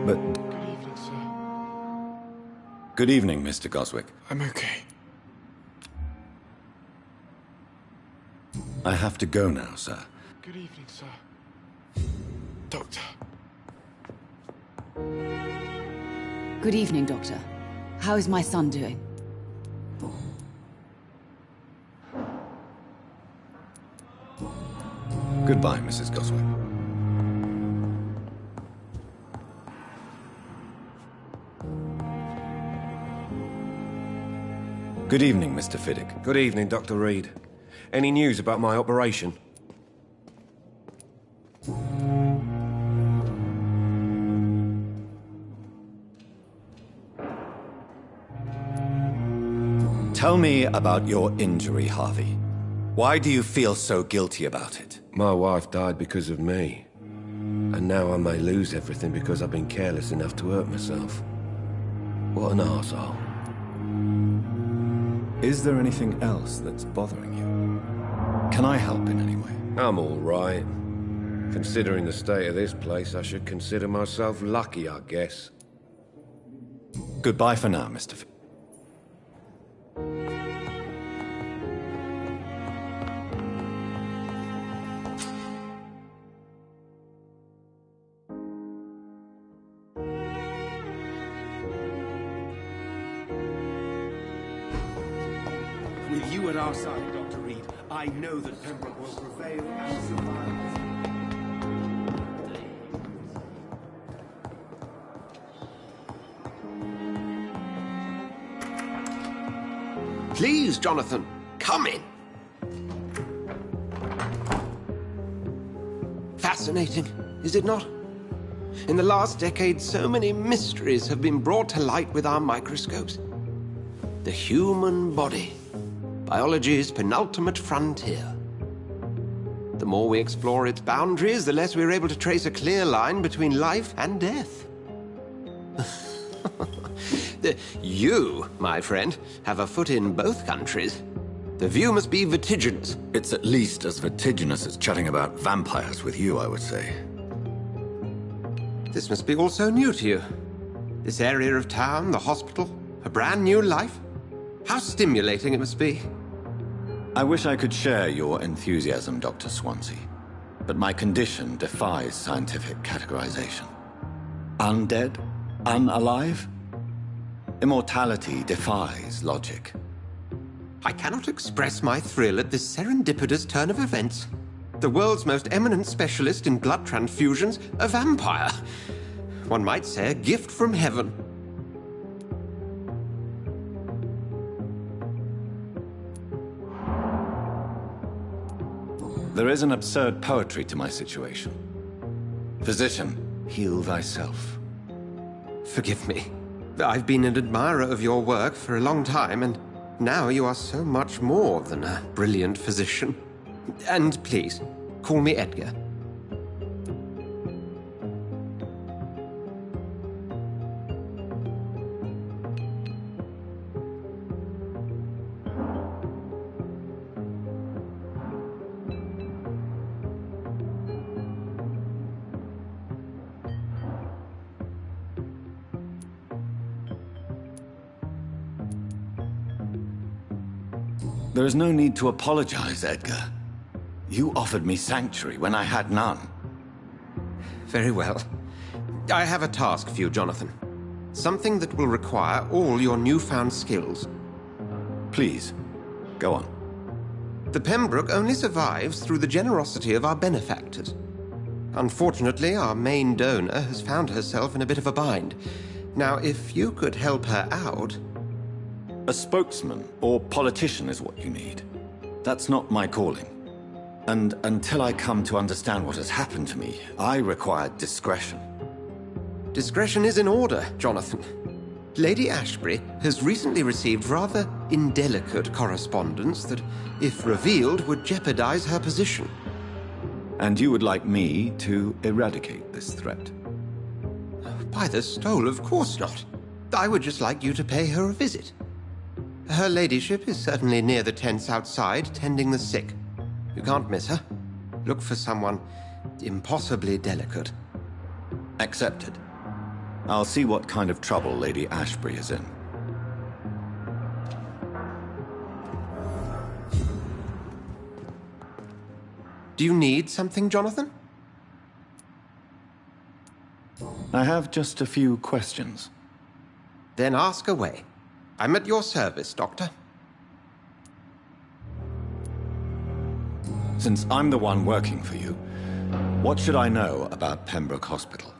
Speaker 1: But...
Speaker 11: Good evening, sir.
Speaker 1: Good evening, Mr. Goswick.
Speaker 11: I'm okay.
Speaker 1: I have to go now, sir.
Speaker 11: Good evening, sir. Doctor.
Speaker 10: Good evening, Doctor. How is my son doing?
Speaker 1: Goodbye, Mrs. Goswick. Good evening, Mr. Fiddick.
Speaker 4: Good evening, Dr. Reed. Any news about my operation?
Speaker 1: Tell me about your injury, Harvey. Why do you feel so guilty about it?
Speaker 4: My wife died because of me. And now I may lose everything because I've been careless enough to hurt myself. What an arsehole.
Speaker 1: Is there anything else that's bothering you? Can I help in any way?
Speaker 4: I'm all right. Considering the state of this place, I should consider myself lucky, I guess.
Speaker 1: Goodbye for now, Mr. Fiddick.
Speaker 12: With you at our side, Dr. Reed, I know that Pembroke will prevail and survive.
Speaker 4: Please, Jonathan, come in. Fascinating, is it not? In the last decade, so many mysteries have been brought to light with our microscopes. The human body. Biology's penultimate frontier. The more we explore its boundaries, the less we're able to trace a clear line between life and death. You, my friend, have a foot in both countries. The view must be vertiginous.
Speaker 1: It's at least as vertiginous as chatting about vampires with you, I would say.
Speaker 4: This must be all so new to you. This area of town, the hospital, a brand new life. How stimulating it must be.
Speaker 1: I wish I could share your enthusiasm, Dr. Swansea, but my condition defies scientific categorization. Undead? Unalive? Immortality defies logic.
Speaker 4: I cannot express my thrill at this serendipitous turn of events. The world's most eminent specialist in blood transfusions, a vampire. One might say a gift from heaven.
Speaker 1: There is an absurd poetry to my situation. Physician, heal thyself.
Speaker 4: Forgive me. I've been an admirer of your work for a long time, and now you are so much more than a brilliant physician. And please, call me Edgar.
Speaker 1: There is no need to apologize, Edgar. You offered me sanctuary when I had none.
Speaker 4: Very well. I have a task for you, Jonathan. Something that will require all your newfound skills.
Speaker 1: Please, go on.
Speaker 4: The Pembroke only survives through the generosity of our benefactors. Unfortunately, our main donor has found herself in a bit of a bind. Now, if you could help her out...
Speaker 1: A spokesman or politician is what you need. That's not my calling. And until I come to understand what has happened to me, I require discretion.
Speaker 4: Discretion is in order, Jonathan. Lady Ashbury has recently received rather indelicate correspondence that, if revealed, would jeopardize her position.
Speaker 1: And you would like me to eradicate this threat?
Speaker 4: By the stole, of course not. I would just like you to pay her a visit. Her ladyship is certainly near the tents outside, tending the sick. You can't miss her. Look for someone impossibly delicate.
Speaker 1: Accepted. I'll see what kind of trouble Lady Ashbury is in.
Speaker 4: Do you need something, Jonathan?
Speaker 1: I have just a few questions.
Speaker 4: Then ask away. I'm at your service, Doctor.
Speaker 1: Since I'm the one working for you, what should I know about Pembroke Hospital?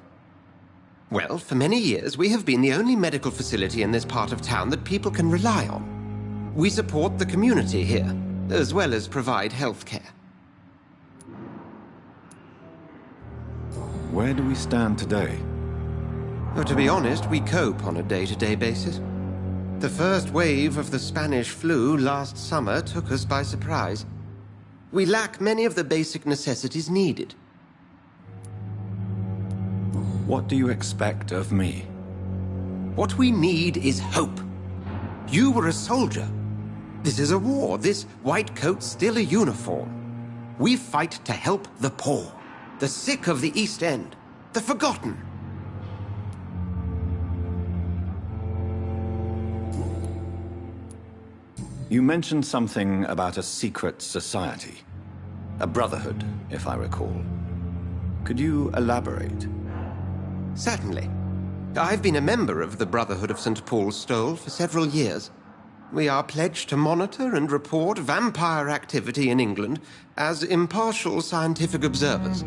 Speaker 4: Well, for many years, we have been the only medical facility in this part of town that people can rely on. We support the community here, as well as provide health care.
Speaker 1: Where do we stand today?
Speaker 4: Oh, to be honest, we cope on a day-to-day basis. The first wave of the Spanish flu last summer took us by surprise. We lack many of the basic necessities needed.
Speaker 1: What do you expect of me?
Speaker 4: What we need is hope. You were a soldier. This is a war. This white coat's still a uniform. We fight to help the poor, the sick of the East End, the forgotten.
Speaker 1: You mentioned something about a secret society. A brotherhood, if I recall. Could you elaborate?
Speaker 4: Certainly. I've been a member of the Brotherhood of St. Paul's Stole for several years. We are pledged to monitor and report vampire activity in England as impartial scientific observers.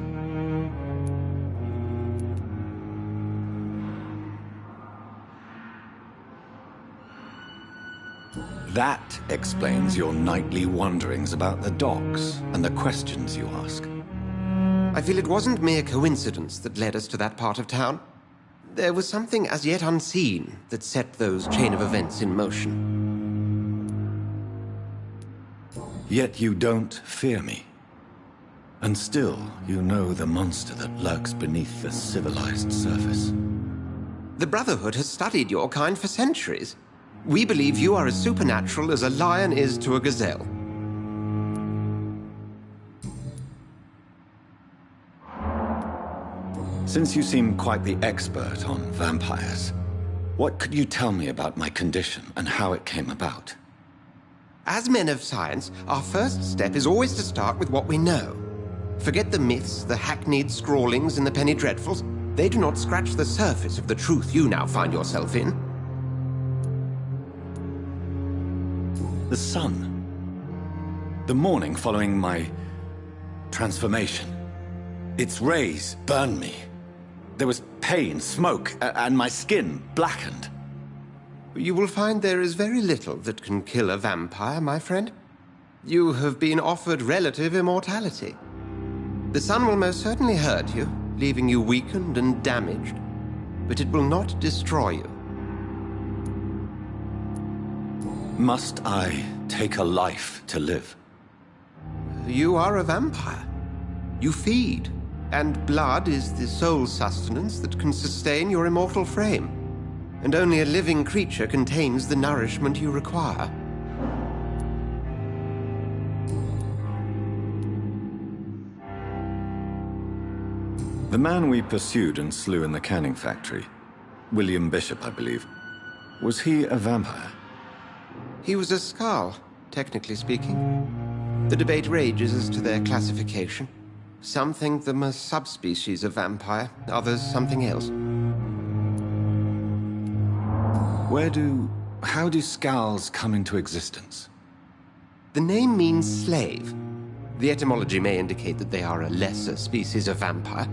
Speaker 1: That explains your nightly wanderings about the docks and the questions you ask.
Speaker 4: I feel it wasn't mere coincidence that led us to that part of town. There was something as yet unseen that set those chain of events in motion.
Speaker 1: Yet you don't fear me. And still, you know the monster that lurks beneath the civilized surface.
Speaker 4: The Brotherhood has studied your kind for centuries. We believe you are as supernatural as a lion is to a gazelle.
Speaker 1: Since you seem quite the expert on vampires, what could you tell me about my condition and how it came about?
Speaker 4: As men of science, our first step is always to start with what we know. Forget the myths, the hackneyed scrawlings in the Penny Dreadfuls. They do not scratch the surface of the truth you now find yourself in.
Speaker 1: The sun. The morning following my transformation. Its rays burned me. There was pain, smoke, and my skin blackened.
Speaker 4: You will find there is very little that can kill a vampire, my friend. You have been offered relative immortality. The sun will most certainly hurt you, leaving you weakened and damaged, but it will not destroy you.
Speaker 1: Must I take a life to live?
Speaker 4: You are a vampire. You feed, and blood is the sole sustenance that can sustain your immortal frame. And only a living creature contains the nourishment you require.
Speaker 1: The man we pursued and slew in the canning factory, William Bishop, I believe, was he a vampire?
Speaker 4: He was a Skald, technically speaking. The debate rages as to their classification. Some think them a subspecies of vampire, others something else.
Speaker 1: How do Skalds come into existence?
Speaker 4: The name means slave. The etymology may indicate that they are a lesser species of vampire.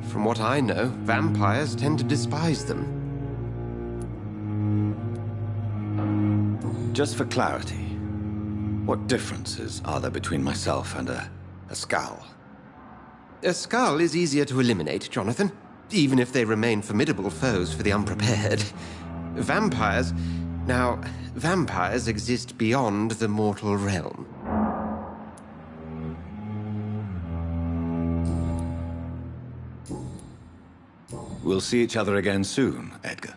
Speaker 4: From what I know, vampires tend to despise them.
Speaker 1: Just for clarity, what differences are there between myself and a
Speaker 4: a skull. A skull is easier to eliminate, Jonathan, even if they remain formidable foes for the unprepared. Vampires... Now, vampires exist beyond the mortal realm.
Speaker 1: We'll see each other again soon, Edgar.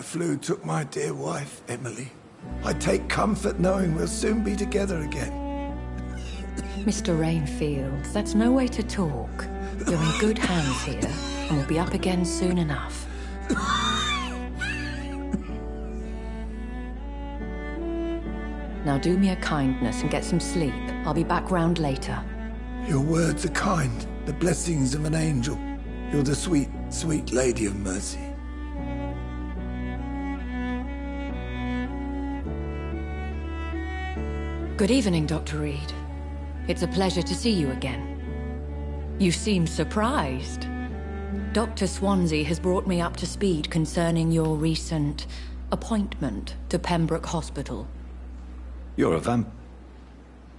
Speaker 13: flu took my dear wife, Emily. I take comfort knowing we'll soon be together again.
Speaker 3: Mr. Rainfield, that's no way to talk. You're in good hands here, and we'll be up again soon enough. Now do me a kindness and get some sleep. I'll be back round later.
Speaker 13: Your words are kind, the blessings of an angel. You're the sweet, sweet Lady of Mercy.
Speaker 3: Good evening, Dr. Reed. It's a pleasure to see you again. You seem surprised. Dr. Swansea has brought me up to speed concerning your recent appointment to Pembroke Hospital.
Speaker 1: You're a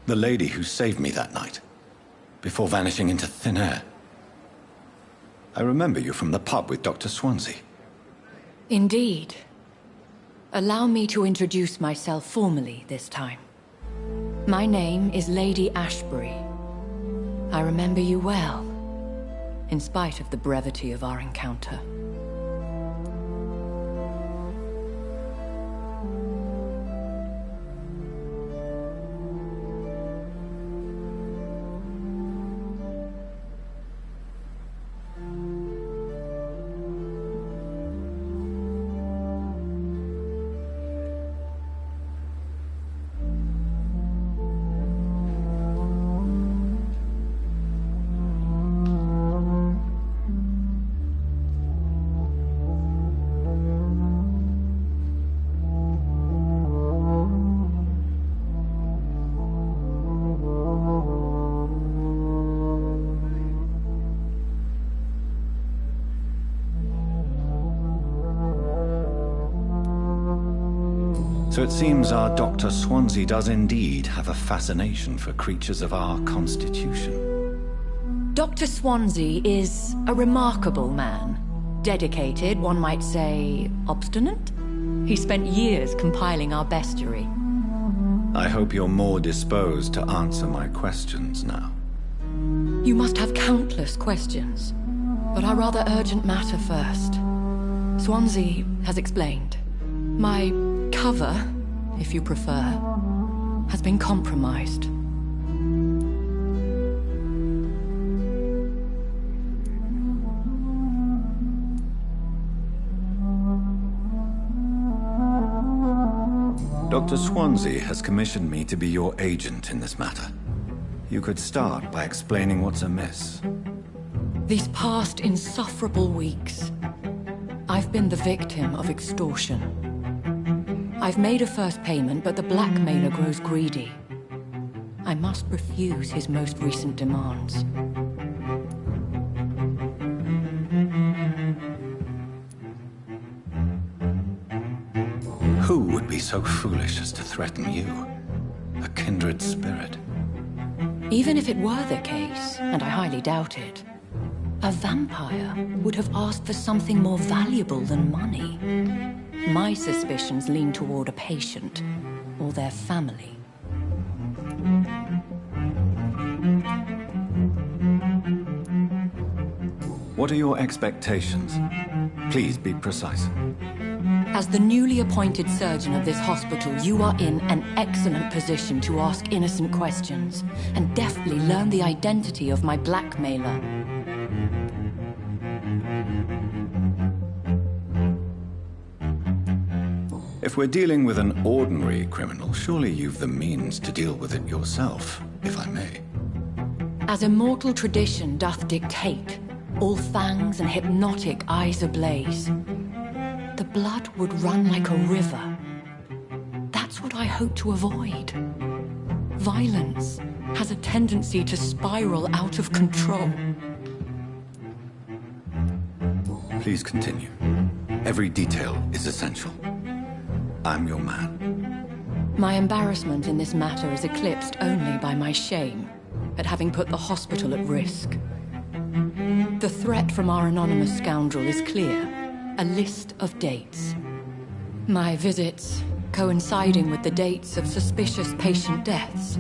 Speaker 1: the lady who saved me that night, before vanishing into thin air. I remember you from the pub with Dr. Swansea.
Speaker 3: Indeed. Allow me to introduce myself formally this time. My name is Lady Ashbury. I remember you well, in spite of the brevity of our encounter.
Speaker 1: So it seems our Dr. Swansea does indeed have a fascination for creatures of our constitution.
Speaker 3: Dr. Swansea is a remarkable man. Dedicated, one might say, obstinate? He spent years compiling our bestiary.
Speaker 1: I hope you're more disposed to answer my questions now.
Speaker 3: You must have countless questions, but our rather urgent matter first. Swansea has explained. My cover, if you prefer, has been compromised.
Speaker 1: Dr. Swansea has commissioned me to be your agent in this matter. You could start by explaining what's amiss.
Speaker 3: These past insufferable weeks, I've been the victim of extortion. I've made a first payment, but the blackmailer grows greedy. I must refuse his most recent demands.
Speaker 1: Who would be so foolish as to threaten you? A kindred spirit.
Speaker 3: Even if it were the case, and I highly doubt it, a vampire would have asked for something more valuable than money. My suspicions lean toward a patient, or their family.
Speaker 1: What are your expectations? Please be precise.
Speaker 3: As the newly appointed surgeon of this hospital, you are in an excellent position to ask innocent questions, and deftly learn the identity of my blackmailer.
Speaker 1: If we're dealing with an ordinary criminal, surely you've the means to deal with it yourself, if I may.
Speaker 3: As immortal tradition doth dictate, all fangs and hypnotic eyes ablaze, the blood would run like a river. That's what I hope to avoid. Violence has a tendency to spiral out of control.
Speaker 1: Please continue. Every detail is essential. I'm your man.
Speaker 3: My embarrassment in this matter is eclipsed only by my shame at having put the hospital at risk. The threat from our anonymous scoundrel is clear. A list of dates. My visits coinciding with the dates of suspicious patient deaths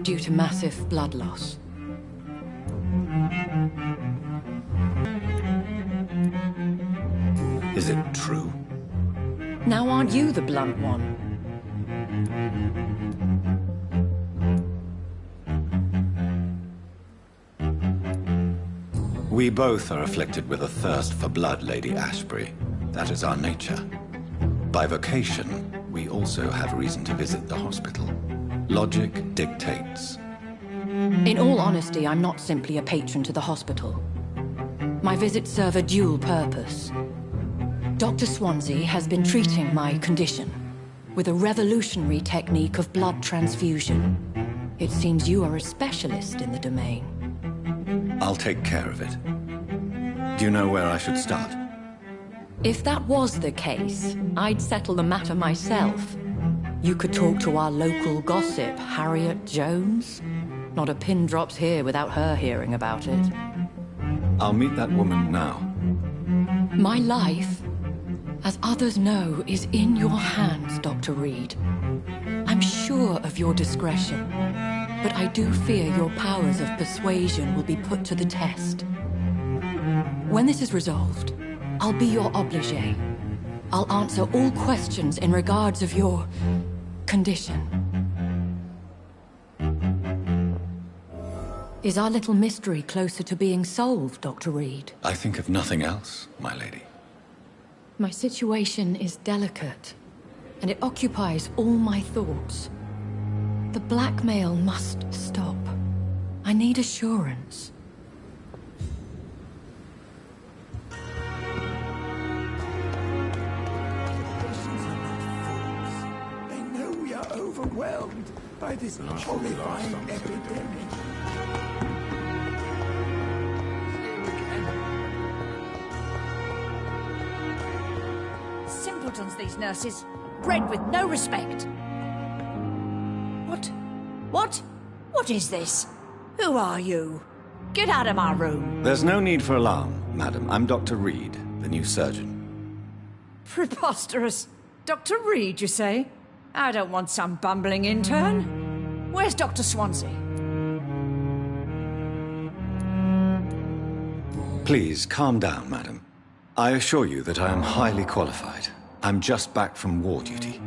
Speaker 3: due to massive blood loss.
Speaker 1: Is it true?
Speaker 3: Now aren't you the blunt one?
Speaker 1: We both are afflicted with a thirst for blood, Lady Ashbury. That is our nature. By vocation, we also have reason to visit the hospital. Logic dictates.
Speaker 3: In all honesty, I'm not simply a patron to the hospital. My visits serve a dual purpose. Dr. Swansea has been treating my condition with a revolutionary technique of blood transfusion. It seems you are a specialist in the domain.
Speaker 1: I'll take care of it. Do you know where I should start?
Speaker 3: If that was the case, I'd settle the matter myself. You could talk to our local gossip, Harriet Jones. Not a pin drops here without her hearing about it.
Speaker 1: I'll meet that woman now.
Speaker 3: My life, as others know, is in your hands, Dr. Reed. I'm sure of your discretion, but I do fear your powers of persuasion will be put to the test. When this is resolved, I'll be your obligé. I'll answer all questions in regards of your condition. Is our little mystery closer to being solved, Dr. Reed?
Speaker 1: I think of nothing else, my lady.
Speaker 3: My situation is delicate, and it occupies all my thoughts. The blackmail must stop. I need assurance.
Speaker 13: They know we are overwhelmed by this horrifying epidemic.
Speaker 14: Simpletons, these nurses. Bred with no respect. What is this? Who are you? Get out of my room.
Speaker 1: There's no need for alarm, madam. I'm Dr. Reed, the new surgeon.
Speaker 14: Preposterous. Dr. Reed, you say? I don't want some bumbling intern. Where's Dr. Swansea?
Speaker 1: Please, calm down, madam. I assure you that I am highly qualified. I'm just back from war duty.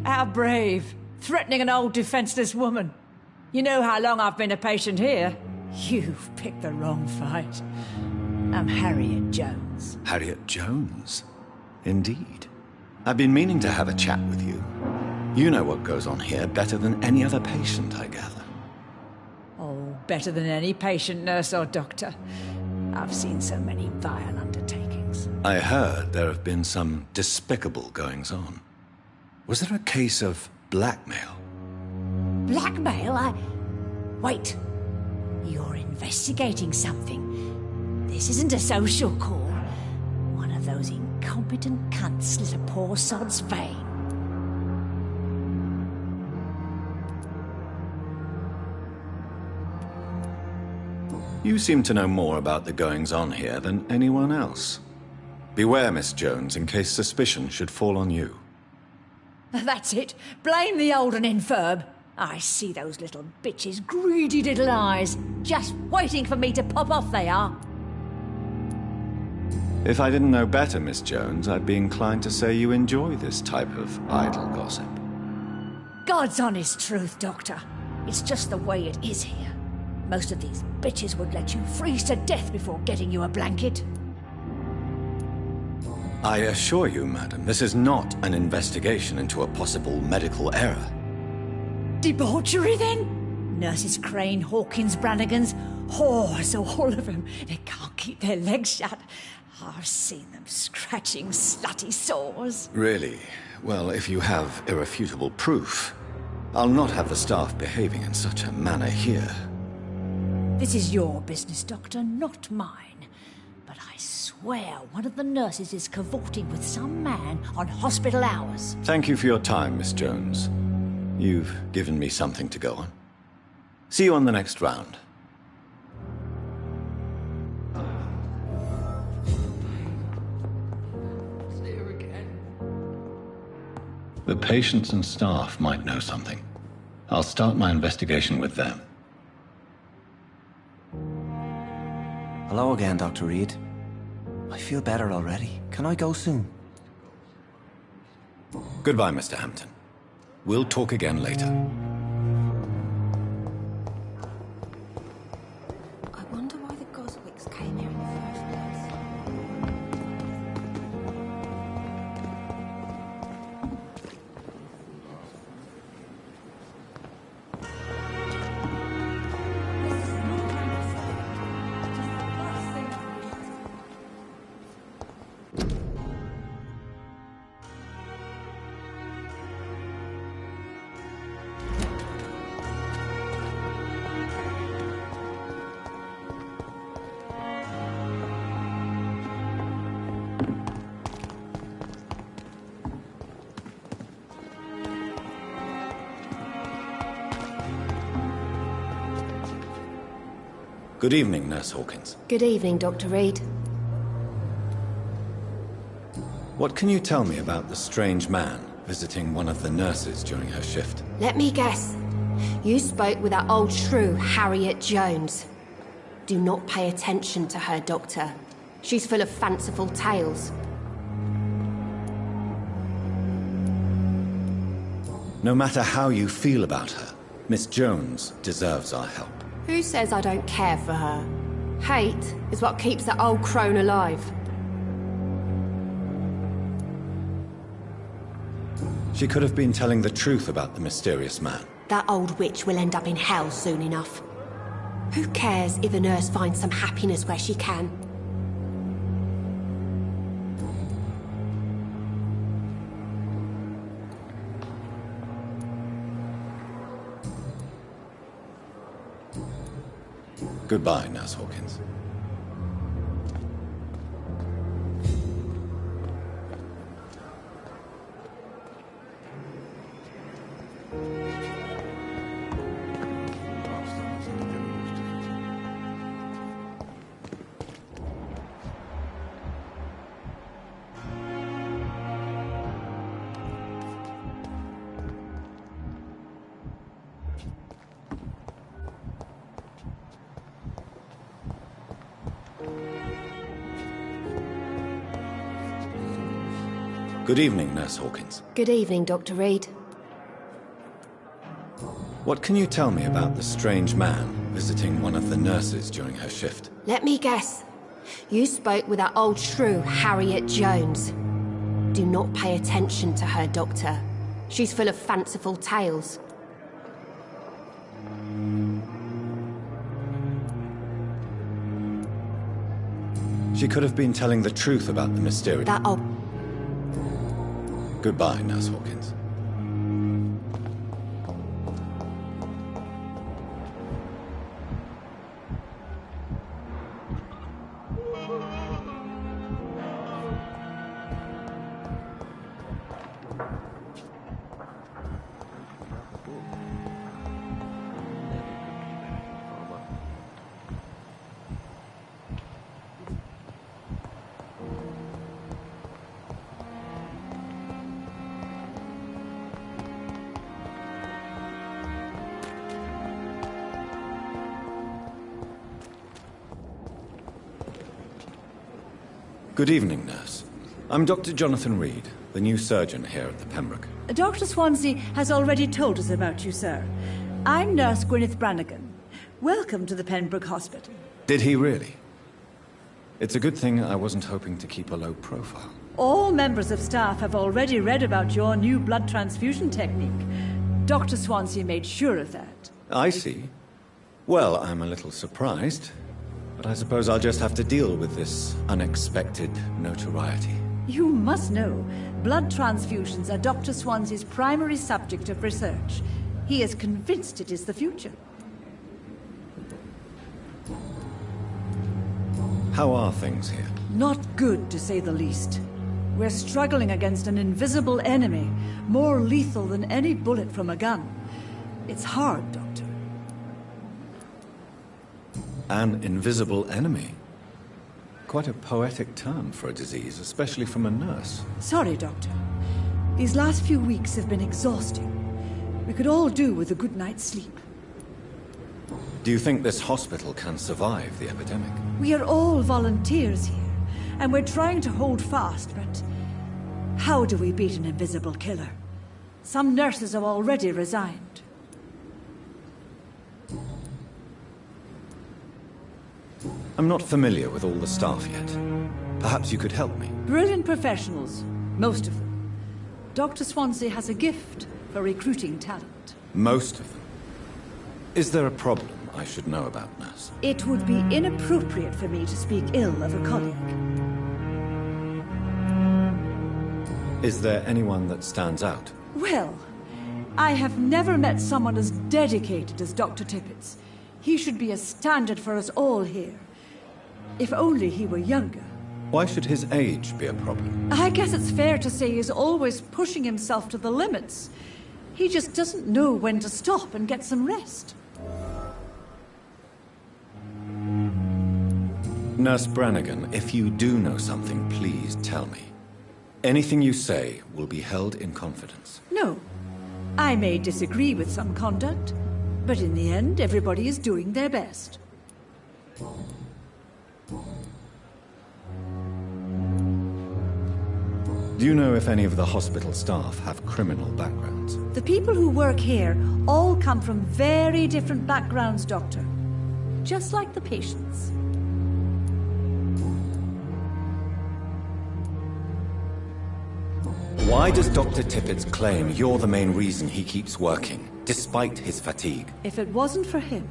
Speaker 14: How brave. Threatening an old defenseless woman. You know how long I've been a patient here? You've picked the wrong fight. I'm Harriet Jones.
Speaker 1: Harriet Jones? Indeed. I've been meaning to have a chat with you. You know what goes on here better than any other patient, I gather.
Speaker 14: Oh, better than any patient, nurse or doctor. I've seen so many vile undertakings.
Speaker 1: I heard there have been some despicable goings-on. Was there a case of blackmail?
Speaker 14: Blackmail? Wait. You're investigating something. This isn't a social call. One of those incompetent cunts slit a poor sod's vein.
Speaker 1: You seem to know more about the goings-on here than anyone else. Beware, Miss Jones, in case suspicion should fall on you.
Speaker 14: That's it. Blame the old and infirm. I see those little bitches' greedy little eyes. Just waiting for me to pop off they are.
Speaker 1: If I didn't know better, Miss Jones, I'd be inclined to say you enjoy this type of idle gossip.
Speaker 14: God's honest truth, Doctor. It's just the way it is here. Most of these bitches would let you freeze to death before getting you a blanket.
Speaker 1: I assure you, madam, this is not an investigation into a possible medical error.
Speaker 14: Debauchery, then? Nurses Crane, Hawkins, Brannigans, whores, all of them. They can't keep their legs shut. I've seen them scratching slutty sores.
Speaker 1: Really? Well, if you have irrefutable proof, I'll not have the staff behaving in such a manner here.
Speaker 14: This is your business, Doctor, not mine. But I swear one of the nurses is cavorting with some man on hospital hours.
Speaker 1: Thank you for your time, Miss Jones. You've given me something to go on. See you on the next round. The patients and staff might know something. I'll start my investigation with them.
Speaker 15: Hello again, Dr. Reed. I feel better already. Can I go soon?
Speaker 1: Goodbye, Mr. Hampton. We'll talk again later.
Speaker 14: I wonder why the Goswicks came here in the first place.
Speaker 1: Good evening, Nurse Hawkins.
Speaker 15: Good evening, Dr. Reed.
Speaker 1: What can you tell me about the strange man visiting one of the nurses during her shift?
Speaker 15: Let me guess. You spoke with that old shrew, Harriet Jones. Do not pay attention to her, Doctor. She's full of fanciful tales.
Speaker 1: No matter how you feel about her, Miss Jones deserves our help.
Speaker 15: Who says I don't care for her? Hate is what keeps that old crone alive.
Speaker 1: She could have been telling the truth about the mysterious man.
Speaker 15: That old witch will end up in hell soon enough. Who cares if a nurse finds some happiness where she can?
Speaker 1: Goodbye, Nurse Hawkins. Good evening, Nurse Hawkins.
Speaker 15: Good evening, Dr. Reed.
Speaker 1: What can you tell me about the strange man visiting one of the nurses during her shift?
Speaker 15: Let me guess. You spoke with that old shrew, Harriet Jones. Do not pay attention to her, Doctor. She's full of fanciful tales.
Speaker 1: She could have been telling the truth about the mysterious...
Speaker 15: That old...
Speaker 1: Goodbye, Nurse Hawkins. Good evening, nurse. I'm Dr. Jonathan Reed, the new surgeon here at the Pembroke.
Speaker 16: Dr. Swansea has already told us about you, sir. I'm Nurse Gwyneth Brannigan. Welcome to the Pembroke Hospital.
Speaker 1: Did he really? It's a good thing I wasn't hoping to keep a low profile.
Speaker 16: All members of staff have already read about your new blood transfusion technique. Dr. Swansea made sure of that.
Speaker 1: I see. Well, I'm a little surprised, but I suppose I'll just have to deal with this unexpected notoriety.
Speaker 16: You must know, blood transfusions are Dr. Swansea's primary subject of research. He is convinced it is the future.
Speaker 1: How are things here?
Speaker 16: Not good, to say the least. We're struggling against an invisible enemy, more lethal than any bullet from a gun. It's hard, Doctor.
Speaker 1: An invisible enemy? Quite a poetic term for a disease, especially from a nurse.
Speaker 16: Sorry, Doctor. These last few weeks have been exhausting. We could all do with a good night's sleep.
Speaker 1: Do you think this hospital can survive the epidemic?
Speaker 16: We are all volunteers here, and we're trying to hold fast, but How do we beat an invisible killer? Some nurses have already resigned.
Speaker 1: I'm not familiar with all the staff yet. Perhaps you could help me.
Speaker 16: Brilliant professionals, most of them. Dr. Swansea has a gift for recruiting talent.
Speaker 1: Most of them. Is there a problem I should know about, nurse?
Speaker 16: It would be inappropriate for me to speak ill of a colleague.
Speaker 1: Is there anyone that stands out?
Speaker 16: Well, I have never met someone as dedicated as Dr. Tippett's. He should be a standard for us all here. If only he were younger.
Speaker 1: Why should his age be a problem?
Speaker 16: I guess it's fair to say he's always pushing himself to the limits. He just doesn't know when to stop and get some rest.
Speaker 1: Nurse Brannigan, if you do know something, please tell me. Anything you say will be held in confidence.
Speaker 16: No. I may disagree with some conduct, but in the end, everybody is doing their best.
Speaker 1: Do you know if any of the hospital staff have criminal backgrounds?
Speaker 16: The people who work here all come from very different backgrounds, Doctor. Just like the patients.
Speaker 1: Why does Dr. Tippett claim you're the main reason he keeps working, despite his fatigue?
Speaker 16: If it wasn't for him,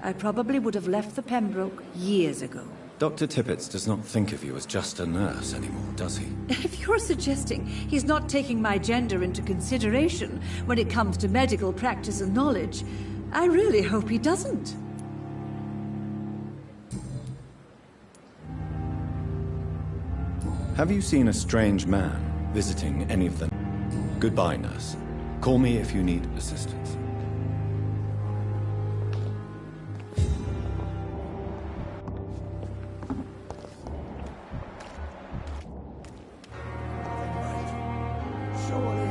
Speaker 16: I probably would have left the Pembroke years ago.
Speaker 1: Dr. Tippett does not think of you as just a nurse anymore, does he?
Speaker 16: If you're suggesting he's not taking my gender into consideration when it comes to medical practice and knowledge, I really hope he doesn't.
Speaker 1: Have you seen a strange man visiting any of them? Goodbye, nurse. Call me if you need assistance.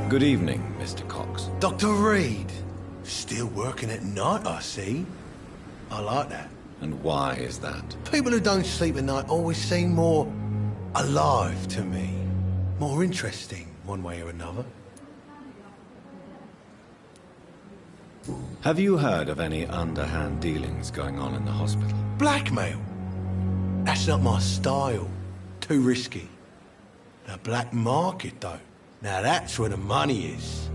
Speaker 1: Good evening, Mr. Cox.
Speaker 13: Dr. Reed. Still working at night, I see. I like that.
Speaker 1: And why is that?
Speaker 13: People who don't sleep at night always seem more alive to me. More interesting, one way or another.
Speaker 1: Have you heard of any underhand dealings going on in the hospital?
Speaker 13: Blackmail? That's not my style. Too risky. The black market, though. Now that's where the money is.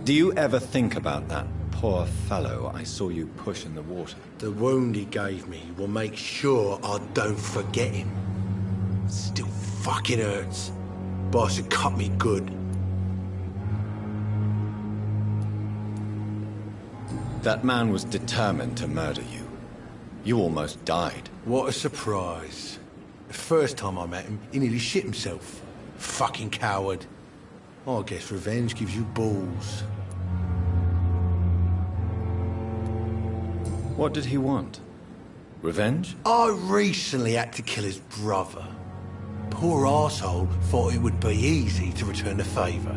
Speaker 1: Do you ever think about that poor fellow I saw you push in the water?
Speaker 13: The wound he gave me will make sure I don't forget him. Still fucking hurts. Boss had cut me good.
Speaker 1: That man was determined to murder you. You almost died.
Speaker 13: What a surprise. The first time I met him, he nearly shit himself. Fucking coward. I guess revenge gives you balls.
Speaker 1: What did he want? Revenge?
Speaker 13: I recently had to kill his brother. Poor arsehole thought it would be easy to return the favour.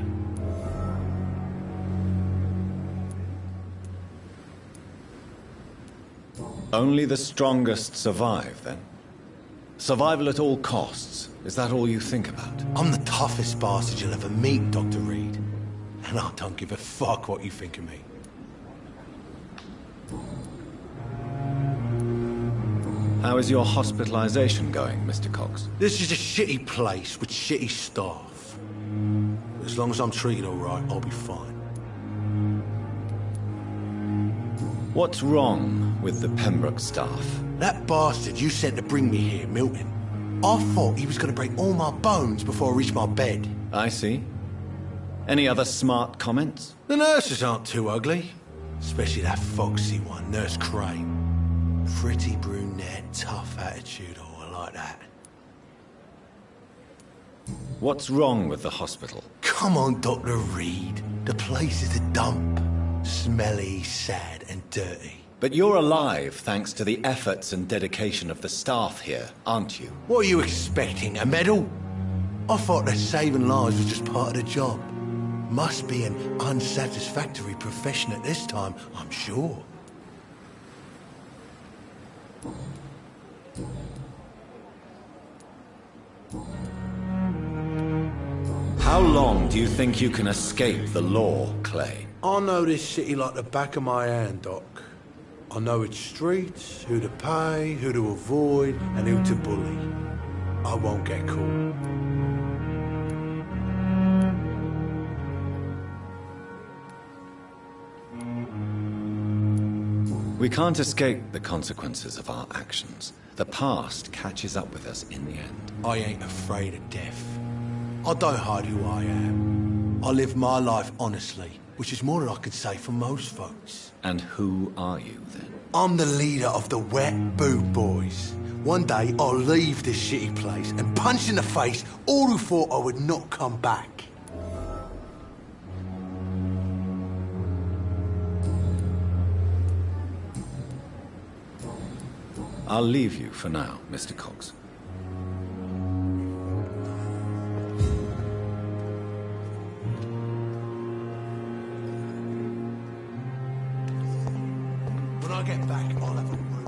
Speaker 1: Only the strongest survive, then? Survival at all costs. Is that all you think about?
Speaker 13: I'm the toughest bastard you'll ever meet, Dr. Reed. And I don't give a fuck what you think of me.
Speaker 1: How is your hospitalization going, Mr. Cox?
Speaker 13: This is a shitty place with shitty staff. But as long as I'm treated all right, I'll be fine.
Speaker 1: What's wrong with the Pembroke staff?
Speaker 13: That bastard you sent to bring me here, Milton. I thought he was going to break all my bones before I reached my bed.
Speaker 1: I see. Any other smart comments?
Speaker 13: The nurses aren't too ugly. Especially that foxy one, Nurse Crane. Pretty brunette, tough attitude, oh, I like that.
Speaker 1: What's wrong with the hospital?
Speaker 13: Come on, Dr. Reed. The place is a dump. Smelly, sad, and dirty.
Speaker 1: But you're alive thanks to the efforts and dedication of the staff here, aren't you?
Speaker 13: What are you expecting, a medal? I thought that saving lives was just part of the job. Must be an unsatisfactory profession at this time, I'm sure.
Speaker 1: How long do you think you can escape the law, Clay?
Speaker 13: I know this city like the back of my hand, Doc. I know its streets, who to pay, who to avoid, and who to bully. I won't get caught.
Speaker 1: We can't escape the consequences of our actions. The past catches up with us in the end.
Speaker 13: I ain't afraid of death. I don't hide who I am. I live my life honestly, which is more than I could say for most folks.
Speaker 1: And who are you, then?
Speaker 13: I'm the leader of the Wet Boot Boys. One day, I'll leave this shitty place and punch in the face all who thought I would not come back.
Speaker 1: I'll leave you for now, Mr. Cox.
Speaker 13: When I get back, I'll have a word.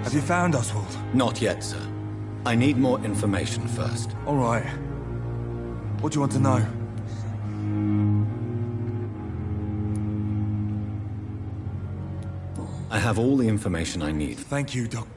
Speaker 5: Have you found Oswald?
Speaker 1: Not yet, sir. I need more information first.
Speaker 5: All right. What do you want to know?
Speaker 1: I have all the information I need.
Speaker 5: Thank you, Doc.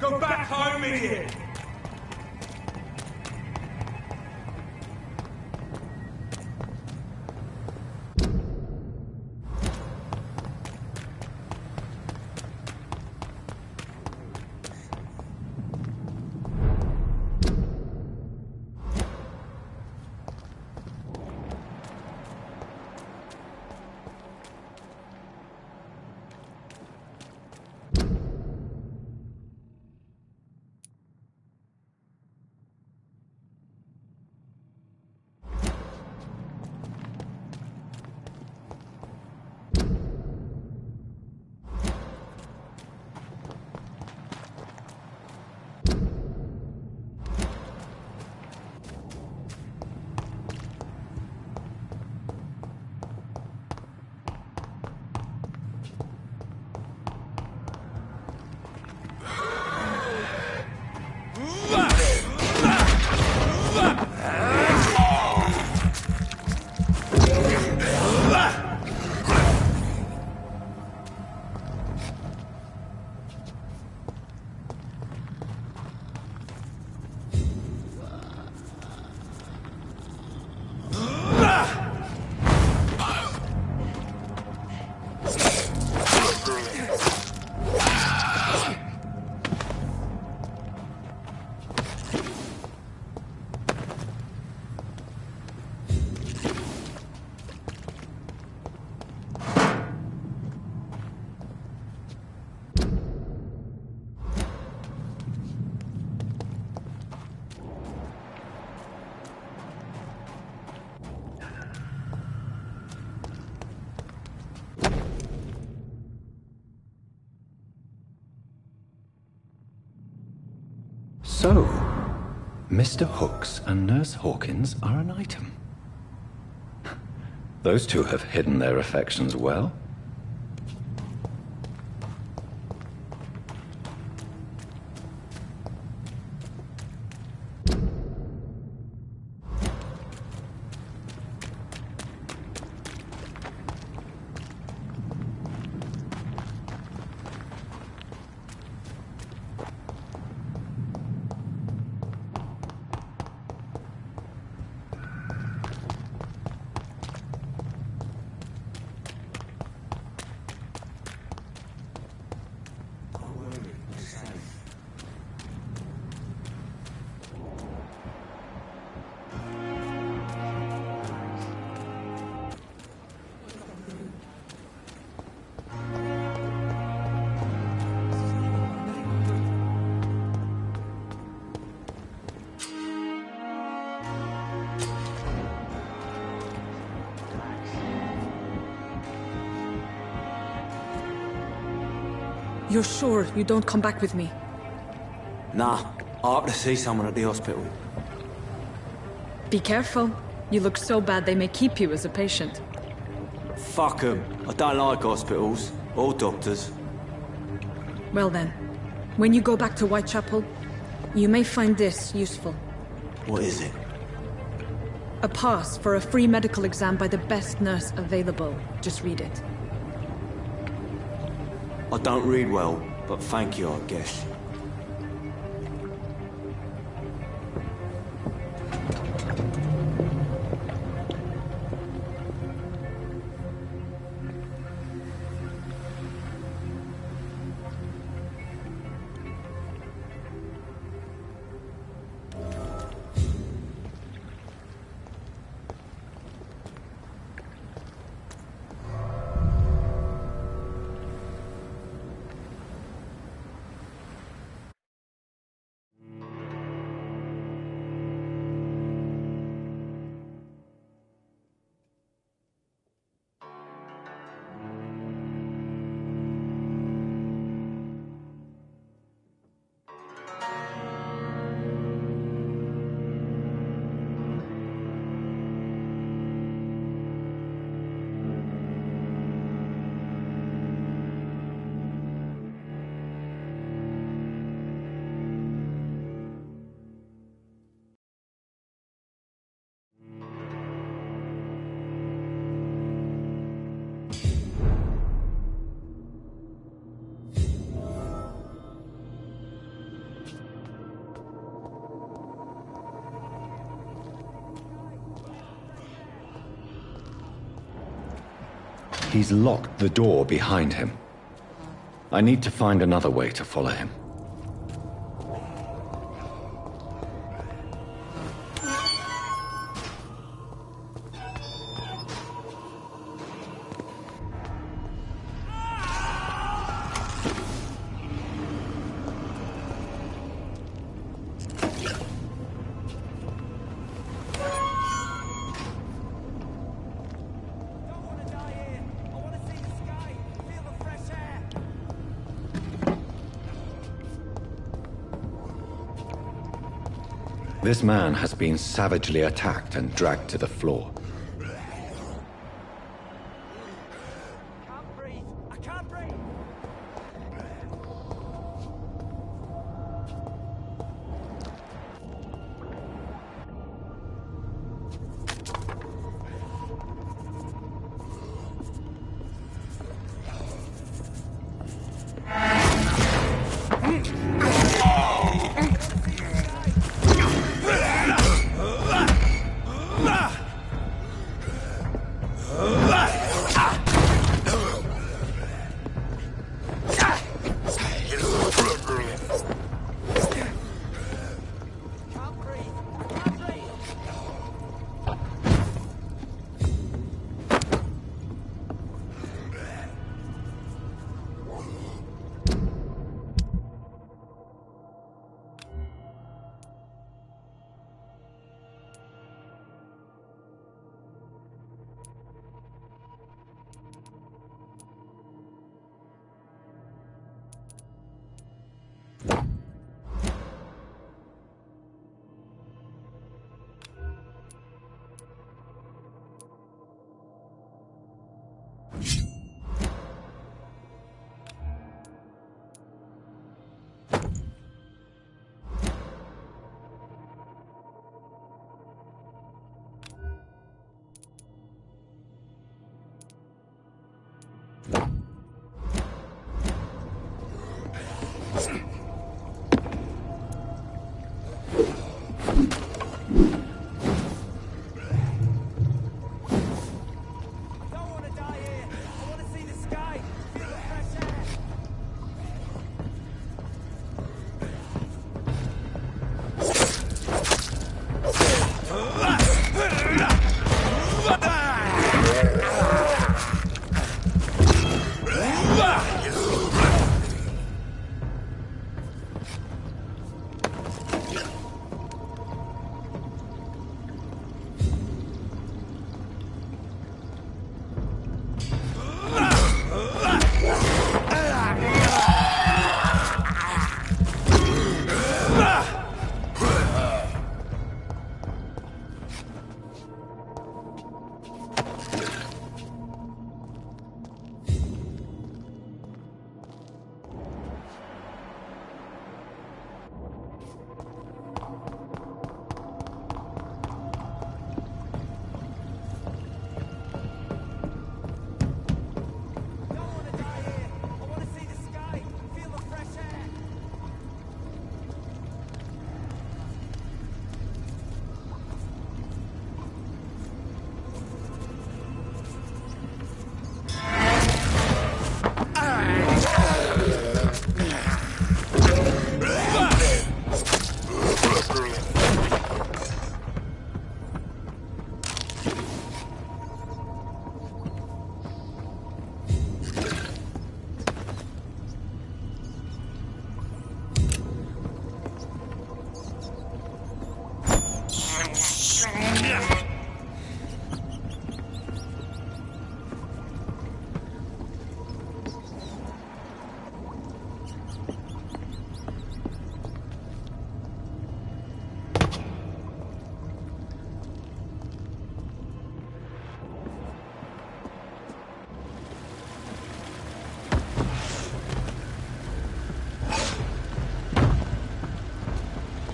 Speaker 5: Come back home, idiot!
Speaker 1: So, Mr. Hooks and Nurse Hawkins are an item. Those two have hidden their affections well.
Speaker 2: You're sure you don't come back with me?
Speaker 12: Nah, I have to see someone at the hospital.
Speaker 2: Be careful. You look so bad they may keep you as a patient.
Speaker 12: Fuck 'em. I don't like hospitals. Or doctors.
Speaker 2: Well then, when you go back to Whitechapel, you may find this useful.
Speaker 12: What is it?
Speaker 2: A pass for a free medical exam by the best nurse available. Just read it.
Speaker 12: I don't read well, but thank you, I guess.
Speaker 1: he's locked the door behind him. I need to find another way to follow him. This man has been savagely attacked and dragged to the floor.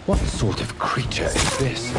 Speaker 1: What sort of creature is this?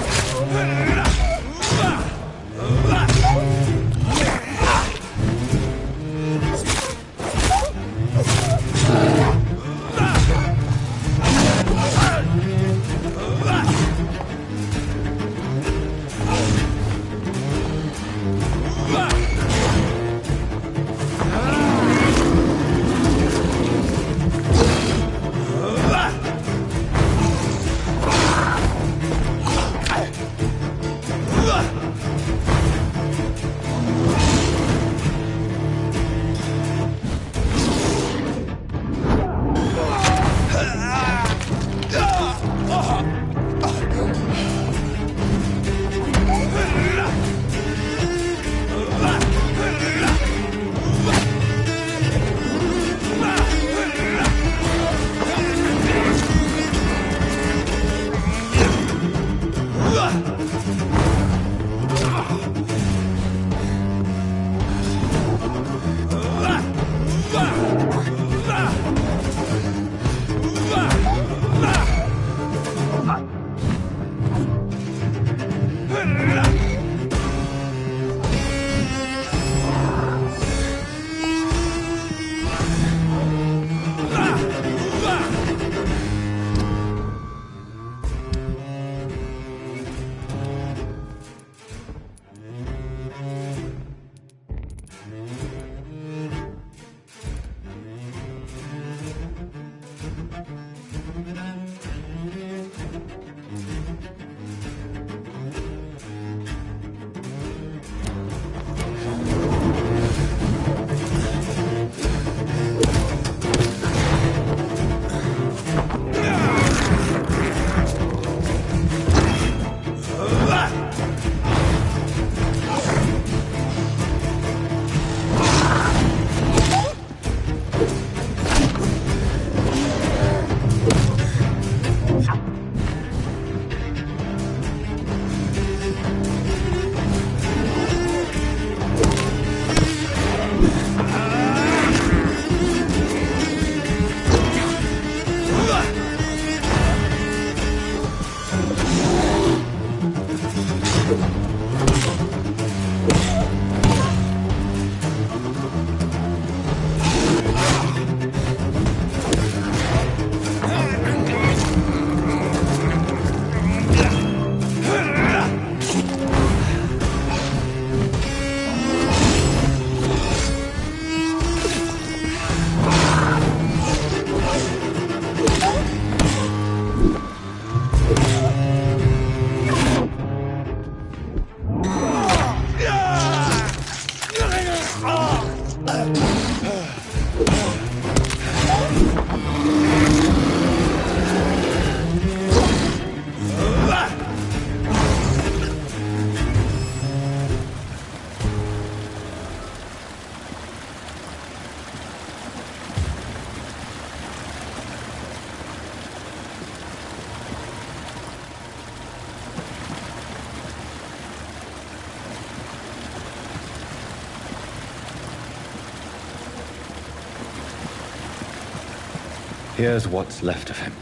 Speaker 1: Here's what's left of him.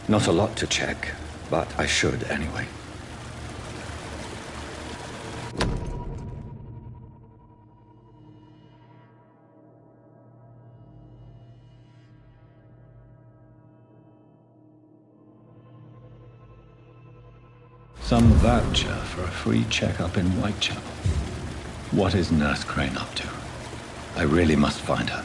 Speaker 1: Not a lot to check, but I should anyway. Some voucher for a free checkup in Whitechapel. What is Nurse Crane up to? I really must find her.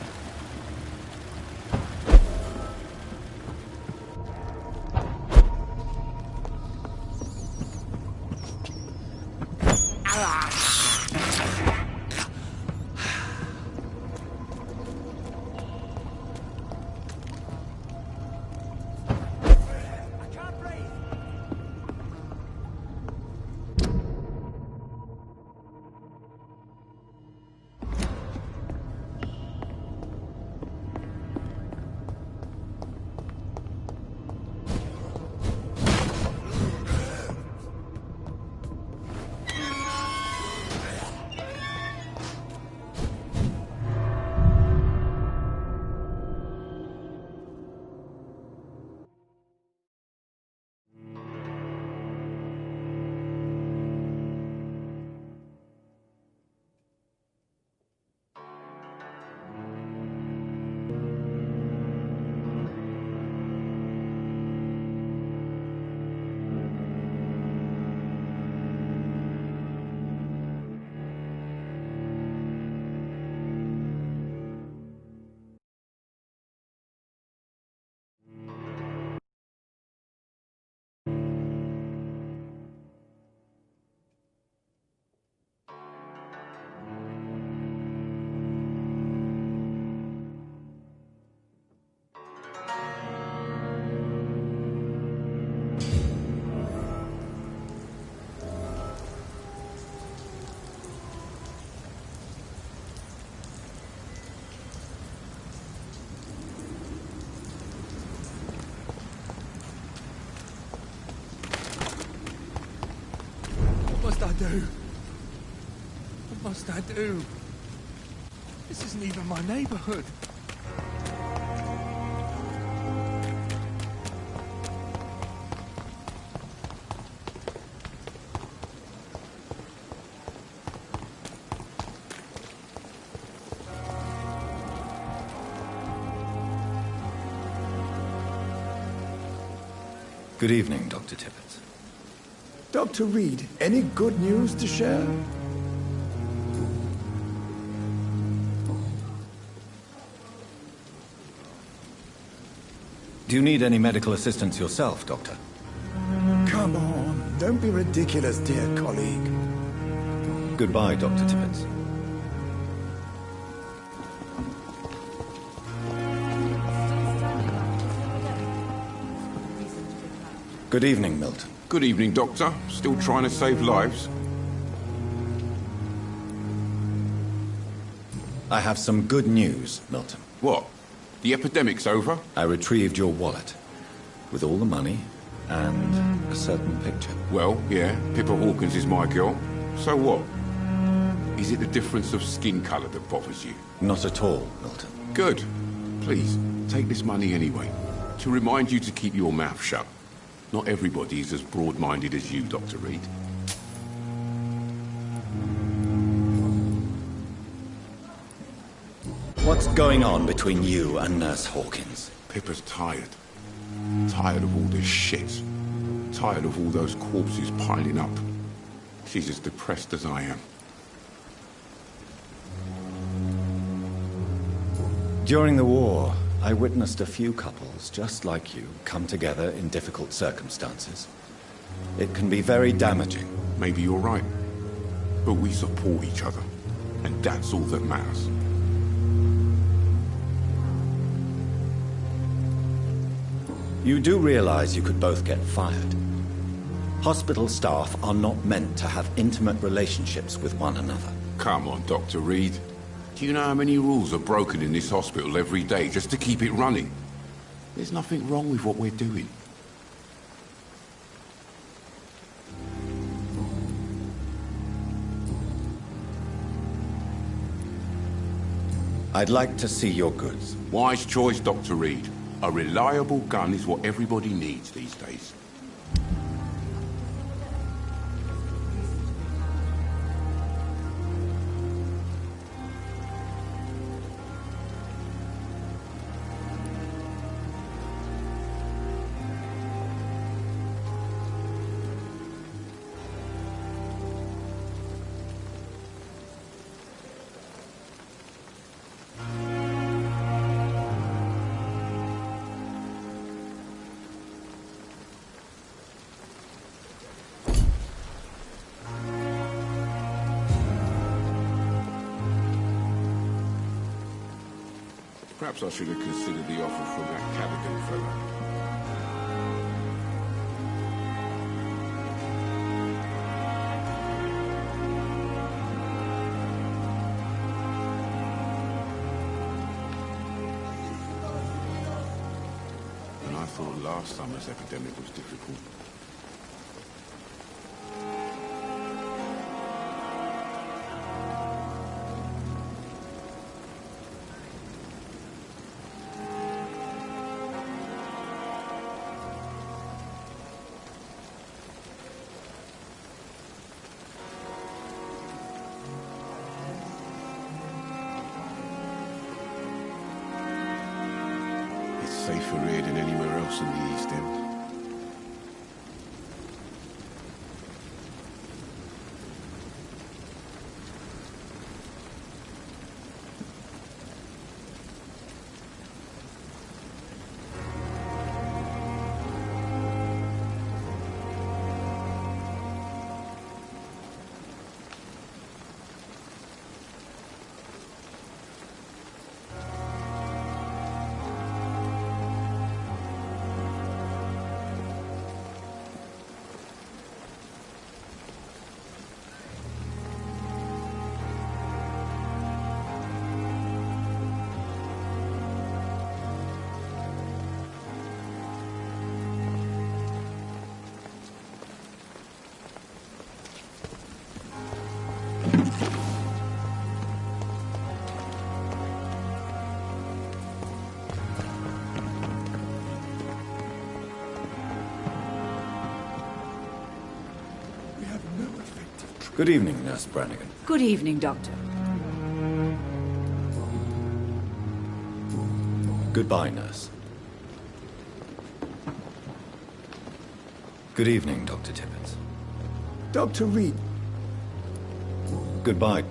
Speaker 5: What must I do? What must I do? This isn't even my neighborhood.
Speaker 1: Good evening, Dr. Tibbets.
Speaker 17: Dr. Reed, any good news to share?
Speaker 1: Do you need any medical assistance yourself, Doctor?
Speaker 17: Come on, don't be ridiculous, dear colleague.
Speaker 1: Goodbye, Dr. Tibbets. Good evening, Milton.
Speaker 18: Good evening, Doctor. Still trying to save lives?
Speaker 1: I have some good news, Milton.
Speaker 18: What? The epidemic's over?
Speaker 1: I retrieved your wallet, with all the money and a certain picture.
Speaker 18: Well, yeah, Pippa Hawkins is my girl. So what? Is it the difference of skin colour that bothers you?
Speaker 1: Not at all, Milton.
Speaker 18: Good. Please, take this money anyway. To remind you to keep your mouth shut. Not everybody is as broad-minded as you, Dr. Reed.
Speaker 1: What's going on between you and Nurse Hawkins?
Speaker 18: Pippa's tired. Tired of all this shit. Tired of all those corpses piling up. She's as depressed as I am.
Speaker 1: During the war, I witnessed a few couples, just like you, come together in difficult circumstances. It can be very damaging.
Speaker 18: Maybe you're right. But we support each other. And that's all that matters.
Speaker 1: You do realize you could both get fired. Hospital staff are not meant to have intimate relationships with one another.
Speaker 18: Come on, Dr. Reed. Do you know how many rules are broken in this hospital every day just to keep it running? There's nothing wrong with what we're doing.
Speaker 1: I'd like to see your goods.
Speaker 18: Wise choice, Dr. Reed. A reliable gun is what everybody needs these days. Perhaps I should have considered the offer from that Callaghan fella. And I thought last summer's epidemic was difficult. Safer here than anywhere else in the East End.
Speaker 19: Good evening, Nurse Brannigan.
Speaker 16: Good evening, Doctor.
Speaker 19: Goodbye, Nurse. Good evening, Dr. Tippett.
Speaker 17: Dr. Reed.
Speaker 19: Goodbye.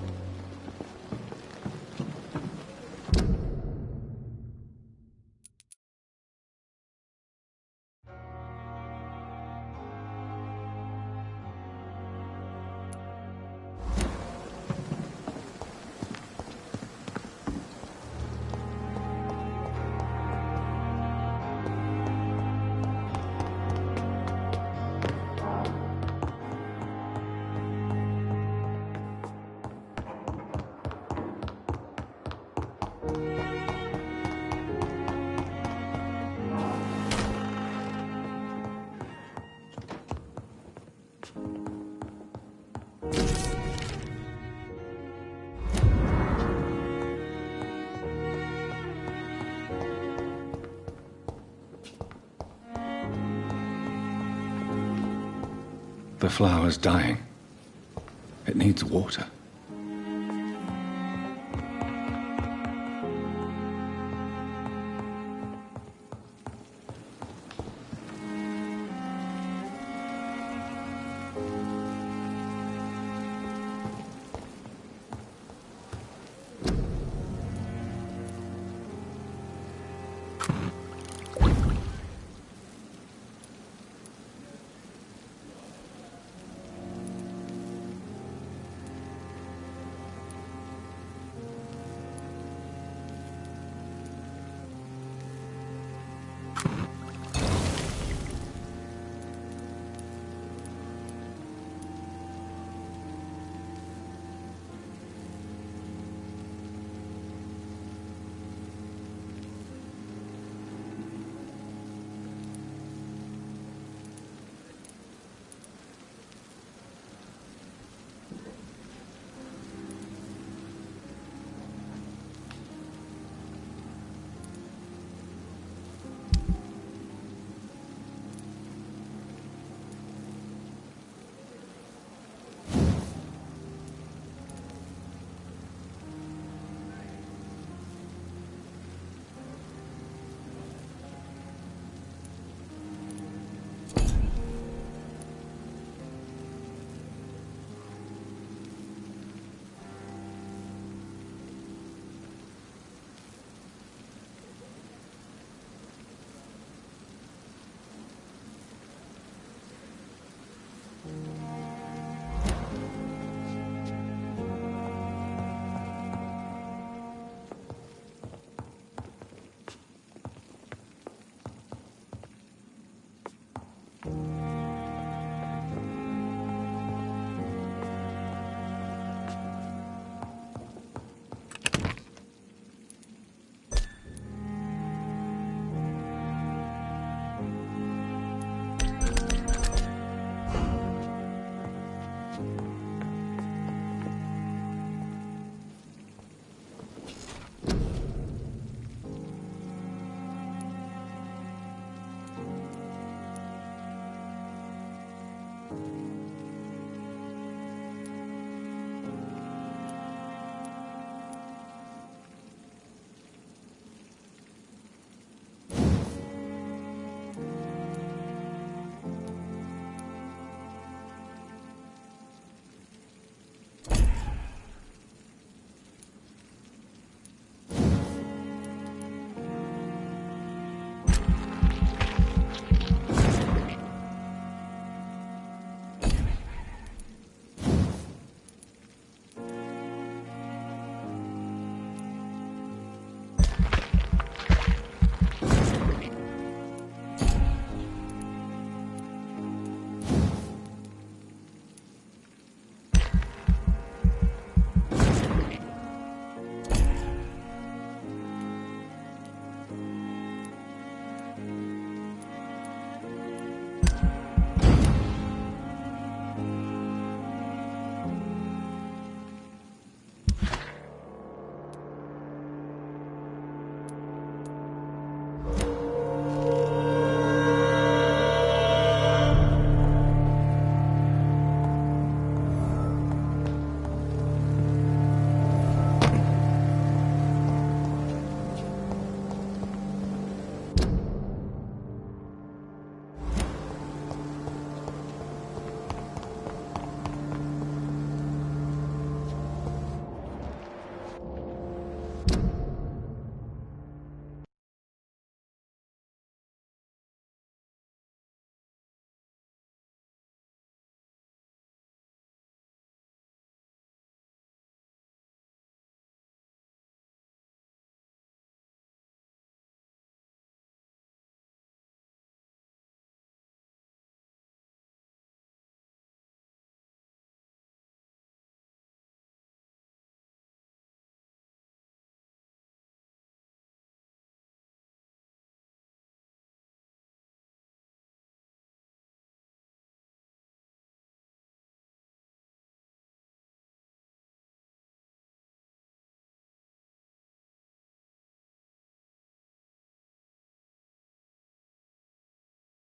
Speaker 1: The flower's dying. It needs water.